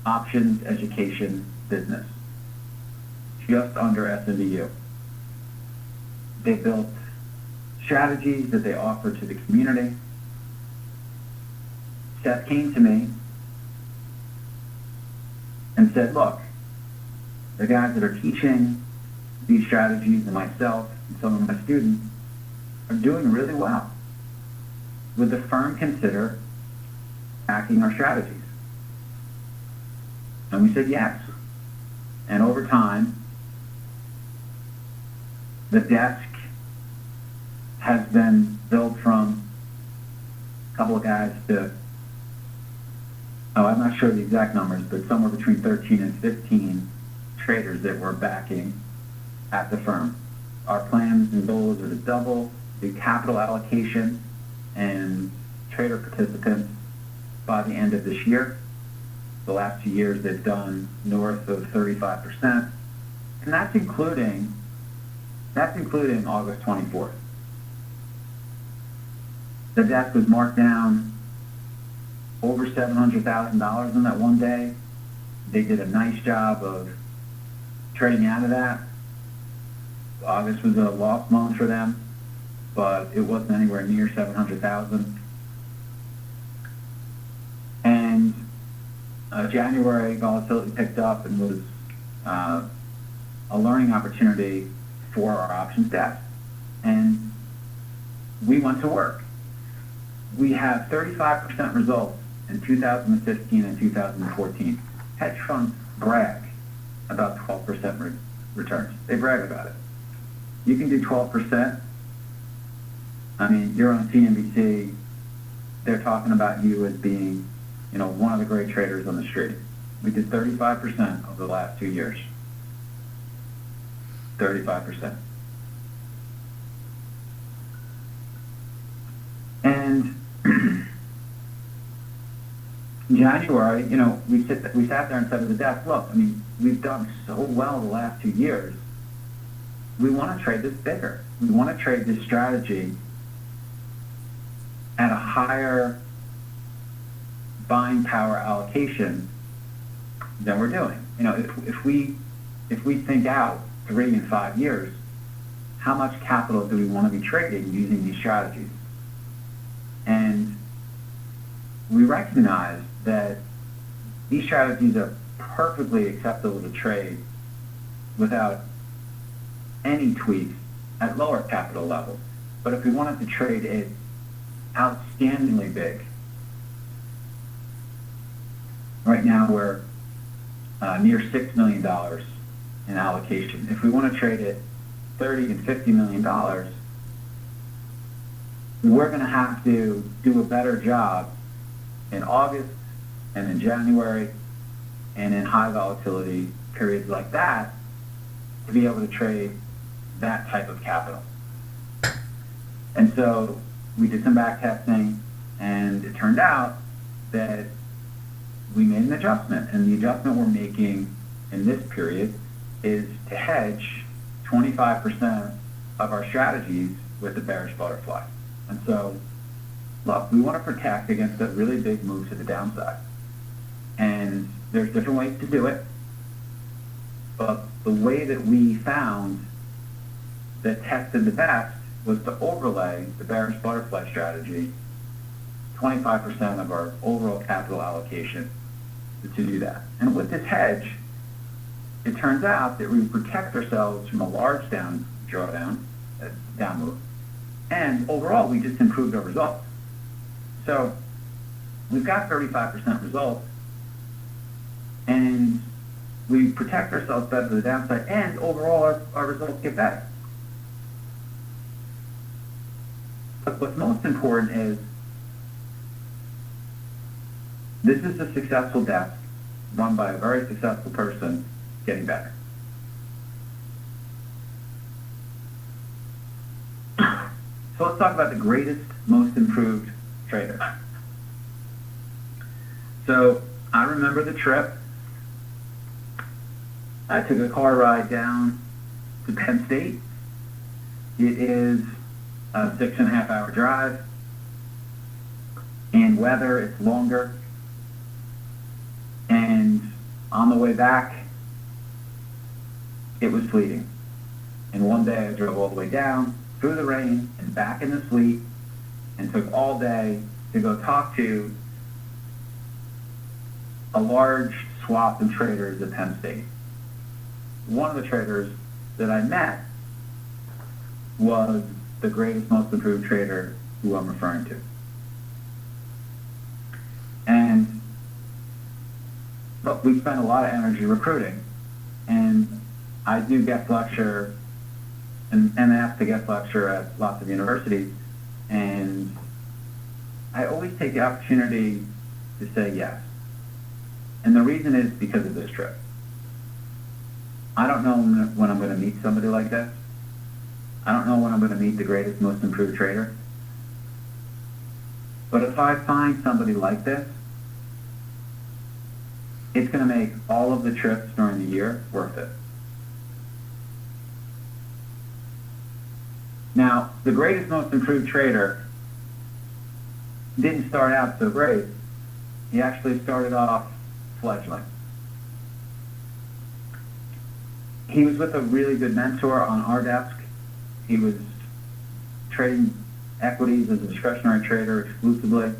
S2: options education business, just under SMBU. They built strategies that they offer to the community. Seth came to me and said, look, the guys that are teaching these strategies and myself and some of my students are doing really well. Would the firm consider backing our strategies? And we said yes. And over time, the desk has been built from a couple of guys to, I'm not sure the exact numbers, but somewhere between 13 and 15 traders that we're backing at the firm. Our plans and goals are to double the capital allocation and trader participants by the end of this year. The last 2 years they've done north of 35%, and that's including August 24th. The desk was marked down over $700,000 in that one day. They did a nice job of trading out of that. August was a lost month for them, but it wasn't anywhere near 700,000. And January volatility picked up and was a learning opportunity for our options desk. And we went to work. We have 35% results in 2015 and 2014. Hedge funds brag about 12% returns. They brag about it. You can do 12%. I mean, you're on CNBC. They're talking about you as being, one of the great traders on the street. We did 35% over the last 2 years. 35%. And in January, we sat there and said to the desk, look, I mean, we've done so well the last 2 years. We want to trade this bigger. We want to trade this strategy at a higher buying power allocation than we're doing. If we think out 3 and 5 years, how much capital do we want to be trading using these strategies? And we recognize that these strategies are perfectly acceptable to trade without any tweaks at lower capital levels. But if we wanted to trade it outstandingly big, right now we're near $6 million in allocation. If we want to trade it $30 and $50 million, we're going to have to do a better job in August and in January and in high volatility periods like that to be able to trade that type of capital. And so we did some back testing, and it turned out that we made an adjustment, and the adjustment we're making in this period is to hedge 25% of our strategies with the bearish butterfly. And so, look, we want to protect against a really big move to the downside. And there's different ways to do it, but the way that we found that tested the best was to overlay the bearish butterfly strategy, 25% of our overall capital allocation, to do that. And with this hedge, it turns out that we protect ourselves from a large down move, and overall we just improved our results. So we've got 35% results, and we protect ourselves better to the downside, and overall our results get better. But what's most important is this is a successful desk run by a very successful person getting better. So let's talk about the greatest, most improved trader. So I remember the trip I took a car ride down to Penn State. It is a 6.5 hour drive. In weather, it's longer. And on the way back, it was sleeting. And one day I drove all the way down through the rain and back in the sleet and took all day to go talk to a large swath of traders at Penn State. One of the traders that I met was the greatest, most improved trader who I'm referring to. And look, we spend a lot of energy recruiting, and I do guest lecture and asked to guest lecture at lots of universities, and I always take the opportunity to say yes. And the reason is because of this trip. I don't know when I'm going to meet somebody like this. I don't know when I'm going to meet the greatest, most improved trader. But if I find somebody like this, it's going to make all of the trips during the year worth it. Now, the greatest, most improved trader didn't start out so great. He actually started off fledgling. He was with a really good mentor on our desk. He was trading equities as a discretionary trader exclusively.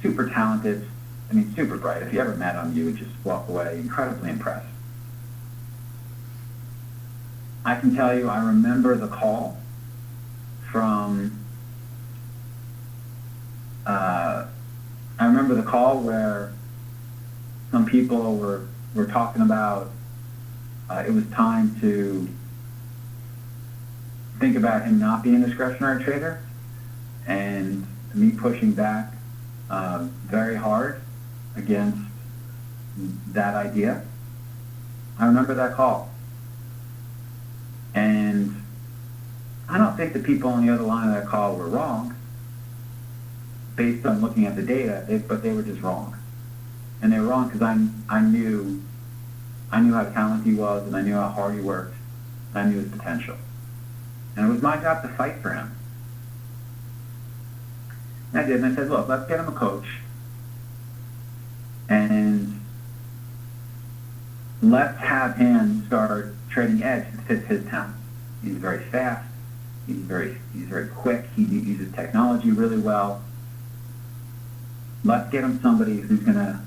S2: Super talented. I mean, super bright. If you ever met him, you would just walk away incredibly impressed. I can tell you, I remember the call from, I remember the call where some people were talking about it was time to think about him not being a discretionary trader, and me pushing back very hard against that idea. I remember that call. And I don't think the people on the other line of that call were wrong based on looking at the data, but they were just wrong. And they were wrong because I knew how talented he was, and I knew how hard he worked, and I knew his potential. And it was my job to fight for him. And I did, and I said, look, let's get him a coach, and let's have him start trading edge that fits his talent. He's very fast, he's very quick, he uses technology really well. Let's get him somebody who's going to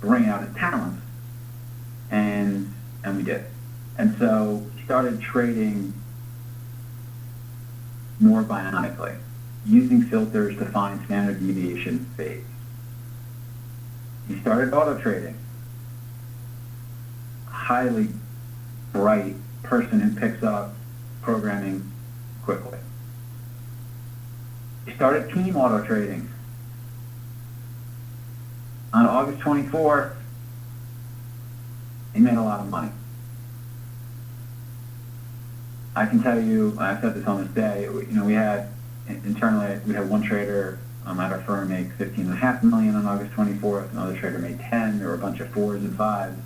S2: bring out his talents. And we did. And so he started trading more bionically, using filters to find standard deviation fades. He started auto trading. Highly bright person who picks up programming quickly. He started team auto trading. On August 24th, he made a lot of money. I can tell you, I said this on this day, we had, internally, we had one trader at our firm make $15.5 million on August 24th, another trader made 10, there were a bunch of 4s and 5s.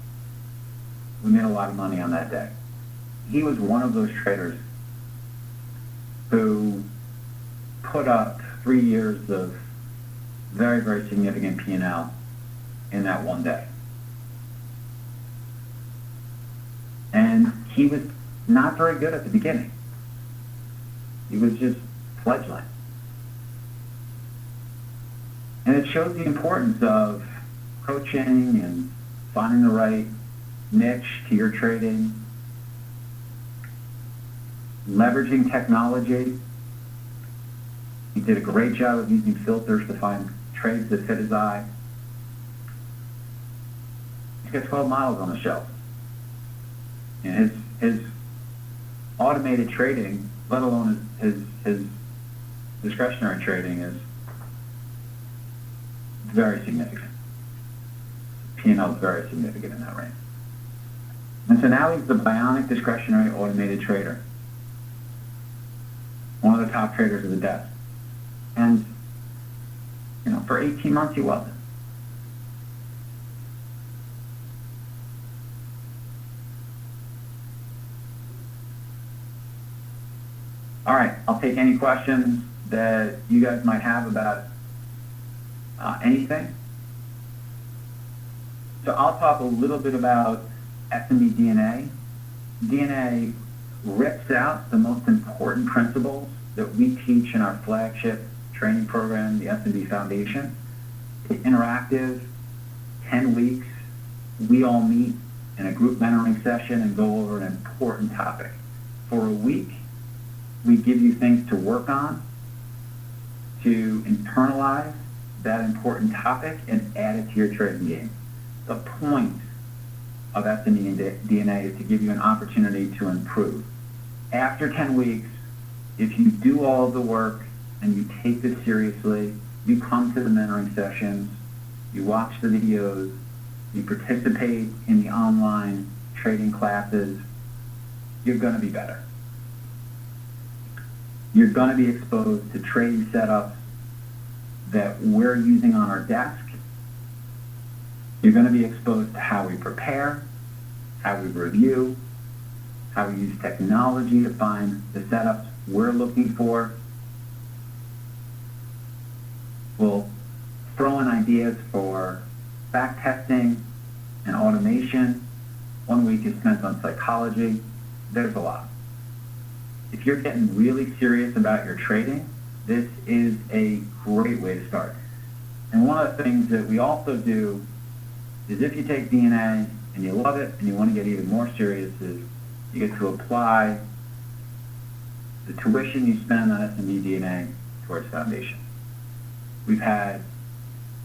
S2: We made a lot of money on that day. He was one of those traders who put up 3 years of very, very significant P&L in that one day. And he was not very good at the beginning. He was just fledgling. And it shows the importance of coaching and finding the right niche to your trading, leveraging technology. He did a great job of using filters to find trades that fit his eye. He's got 12 models on the shelf. And his automated trading, let alone his discretionary trading, is very significant. P&L is very significant in that range. And so now he's the bionic discretionary automated trader. One of the top traders of the desk. And, for 18 months he wasn't. All right, I'll take any questions that you guys might have about anything. So I'll talk a little bit about SMB DNA. DNA rips out the most important principles that we teach in our flagship training program, the SMB Foundation. It's interactive, 10 weeks. We all meet in a group mentoring session and go over an important topic. For a week, we give you things to work on, to internalize that important topic and add it to your trading game. The point of SME DNA is to give you an opportunity to improve. After 10 weeks, if you do all of the work and you take this seriously, you come to the mentoring sessions, you watch the videos, you participate in the online trading classes, you're going to be better. You're going to be exposed to trading setups that we're using on our desk. You're going to be exposed to how we prepare, how we review, how we use technology to find the setups we're looking for. We'll throw in ideas for back testing and automation. 1 week is spent on psychology. There's a lot. If you're getting really serious about your trading, this is a great way to start. And one of the things that we also do is if you take DNA and you love it and you want to get even more serious, is you get to apply the tuition you spend on SME DNA towards Foundation. We've had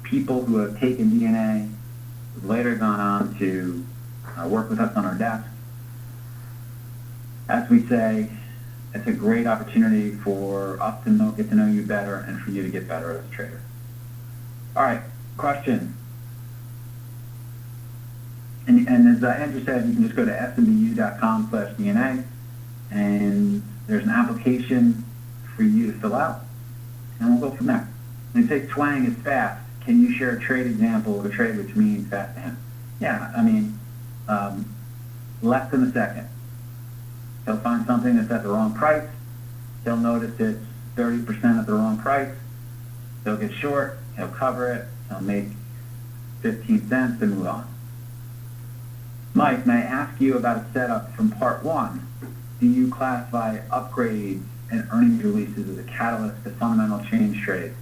S2: people who have taken DNA, who've later gone on to work with us on our desk. As we say, it's a great opportunity for us to get to know you better and for you to get better as a trader. All right, question. And as Andrew said, you can just go to smbu.com/DNA, and there's an application for you to fill out, and we'll go from there. When you say twang is fast, can you share a trade example of a trade which means fast to him? Yeah, I mean, less than a second. He'll find something that's at the wrong price. He'll notice it's 30% at the wrong price. He'll get short. He'll cover it. He'll make 15 cents and move on. Mike, may I ask you about a setup from part 1? Do you classify upgrades and earnings releases as a catalyst to fundamental change trades?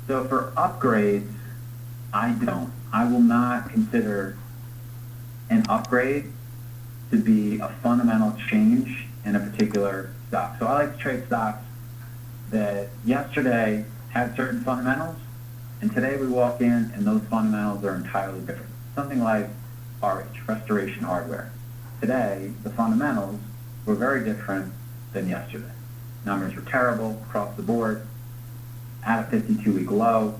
S2: So for upgrades, I don't. I will not consider an upgrade to be a fundamental change in a particular stock. So I like to trade stocks that yesterday had certain fundamentals, and today we walk in and those fundamentals are entirely different. Something like RH, Restoration Hardware. Today, the fundamentals were very different than yesterday. Numbers were terrible across the board, at a 52-week low,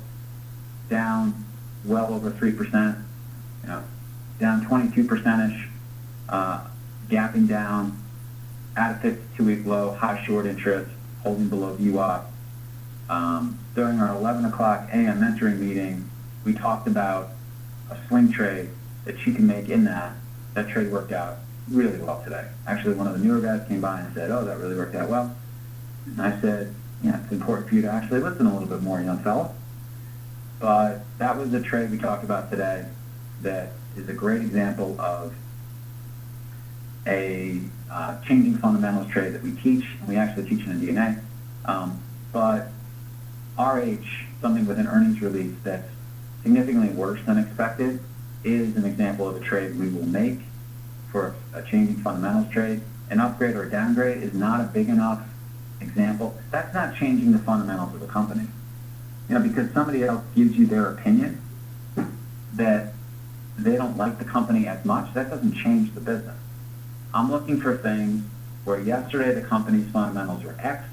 S2: down well over 3%, down 22%ish, gapping down at a 52-week low, high short interest, holding below VWAP. During our 11 o'clock a.m. mentoring meeting, we talked about a swing trade that you can make in that. That trade worked out really well today. Actually, one of the newer guys came by and said, "Oh, that really worked out well." And I said, "Yeah, it's important for you to actually listen a little bit more, young fellow." But that was the trade we talked about today that is a great example of a changing fundamentals trade that we teach, and we actually teach in the DNA. But RH, something with an earnings release that's significantly worse than expected, is an example of a trade we will make for a changing fundamentals trade. An upgrade or a downgrade is not a big enough example. That's not changing the fundamentals of the company. Because somebody else gives you their opinion that they don't like the company as much, that doesn't change the business. I'm looking for things where yesterday the company's fundamentals were X,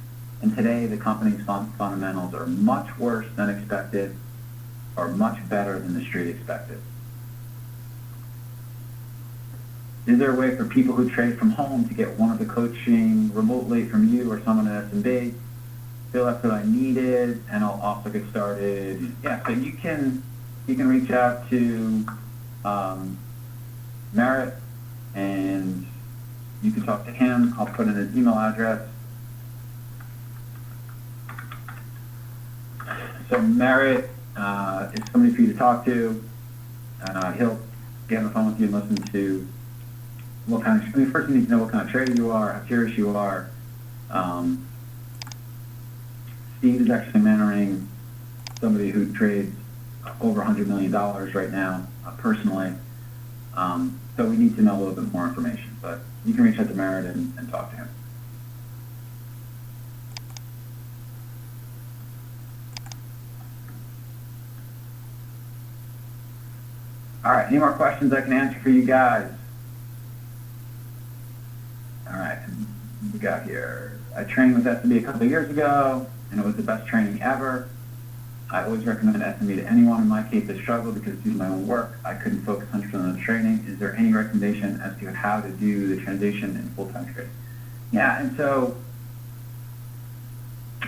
S2: and today the company's fundamentals are much worse than expected or much better than the street expected. Is there a way for people who trade from home to get one of the coaching remotely from you or someone at SMB? Feel that's what I needed, and I'll also get started. Yeah, so you can reach out to Merritt, and you can talk to him. I'll put in his email address. So Merritt is somebody for you to talk to. He'll get on the phone with you and listen to what kind of, first you need to know what kind of trader you are, how serious you are. Steve is actually mentoring somebody who trades over $100 million right now, personally. So we need to know a little bit more information, but you can reach out to Merritt and talk to him. All right, any more questions I can answer for you guys? All right, we got here. I trained with SMB a couple of years ago, and it was the best training ever. I always recommend SMB to anyone. In my case, I struggled because due to my own work, I couldn't focus 100% on the training. Is there any recommendation as to how to do the transition in full-time trading? Yeah, and so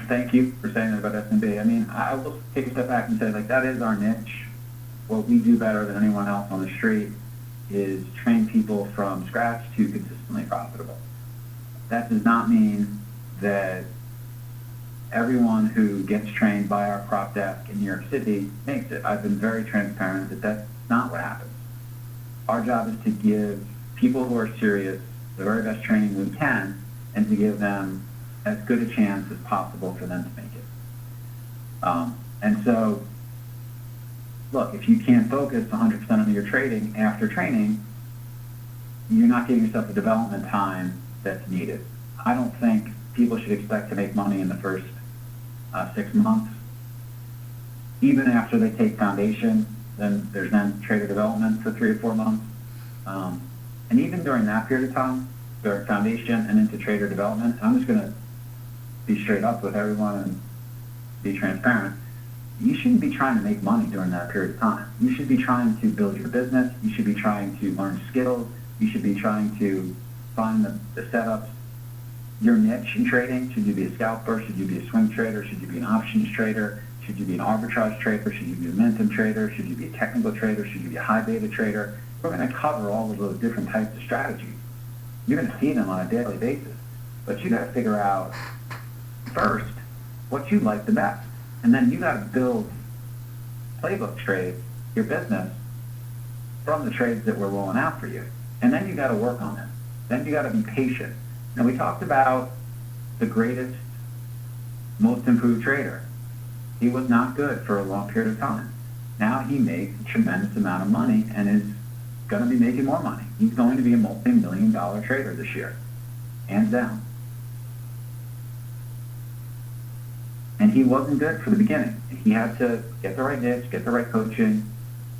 S2: thank you for saying that about SMB. I mean, I will take a step back and say, like, that is our niche. What we do better than anyone else on the street is train people from scratch to consistently profitable. That does not mean that everyone who gets trained by our prop desk in New York City makes it. I've been very transparent that that's not what happens. Our job is to give people who are serious the very best training we can and to give them as good a chance as possible for them to make it. And so, look, if you can't focus 100% on your trading after training, you're not giving yourself the development time that's needed. I don't think people should expect to make money in the first 6 months. Even after they take foundation, then there's then trader development for 3 or 4 months. And even during that period of time, during foundation and into trader development, I'm just going to be straight up with everyone and be transparent. You shouldn't be trying to make money during that period of time. You should be trying to build your business. You should be trying to learn skills. You should be trying to find the setups. Your niche in trading, should you be a scalper? Should you be a swing trader? Should you be an options trader? Should you be an arbitrage trader? Should you be a momentum trader? Should you be a technical trader? Should you be a high beta trader? We're going to cover all of those different types of strategies. You're going to see them on a daily basis. But you got to figure out first what you like the best. And then you got to build playbook trades, your business, from the trades that we're rolling out for you. And then you got to work on them. Then you got to be patient. Now, we talked about the greatest, most improved trader. He was not good for a long period of time. Now he makes a tremendous amount of money and is going to be making more money. He's going to be a multi-million-dollar trader this year, hands down. And he wasn't good for the beginning. He had to get the right niche, get the right coaching,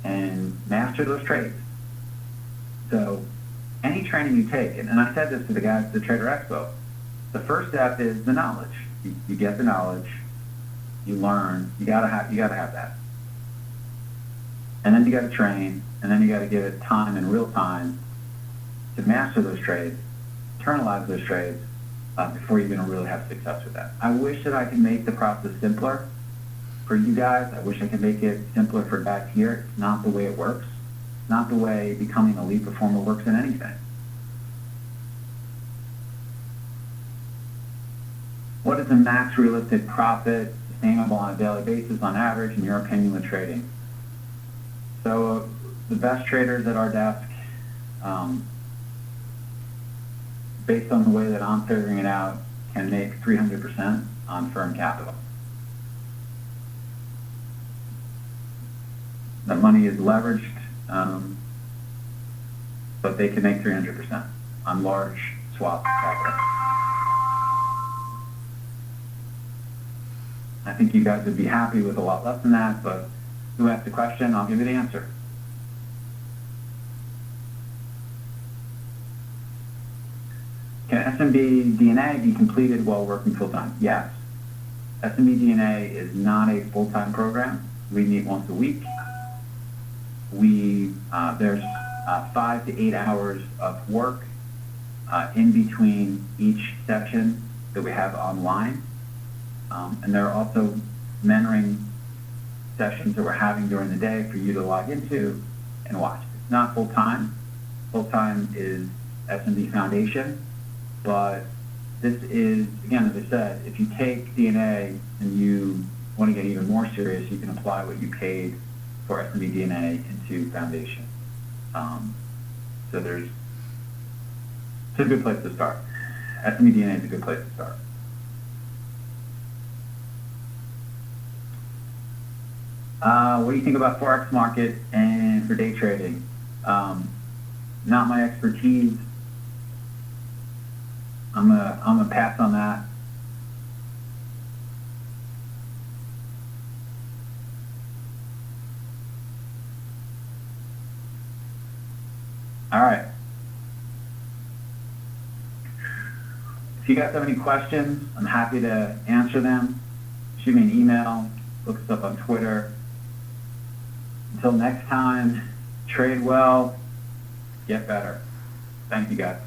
S2: and master those trades. So any training you take, and I said this to the guys at the Trader Expo, the first step is the knowledge. You get the knowledge, you learn, you gotta have that. And then you gotta train, and then you gotta give it time in real time to master those trades, internalize those trades, before you're gonna really have success with that. I wish that I could make the process simpler for you guys. I wish I could make it simpler for guys here. It's not the way it works. Not the way becoming an elite performer works in anything. What is the max realistic profit sustainable on a daily basis on average, in your opinion, with trading? So the best traders at our desk, based on the way that I'm figuring it out, can make 300% on firm capital. The money is leveraged, but they can make 300% on large swaths of capital. I think you guys would be happy with a lot less than that, but who asked the question, I'll give you the answer. Can SMB DNA be completed while working full-time? Yes. SMB DNA is not a full-time program. We meet once a week. There's 5 to 8 hours of work in between each session that we have online. And there are also mentoring sessions that we're having during the day for you to log into and watch. It's not full-time. Full-time is SMB Foundation, but this is, again, as I said, if you take DNA and you want to get even more serious, you can apply what you paid for SMB DNA into Foundation. So it's a good place to start. SMB DNA is a good place to start. What do you think about Forex market and for day trading? Not my expertise. I'm gonna pass on that. All right. If you guys have any questions, I'm happy to answer them. Shoot me an email, look us up on Twitter. Until next time, trade well, get better. Thank you guys.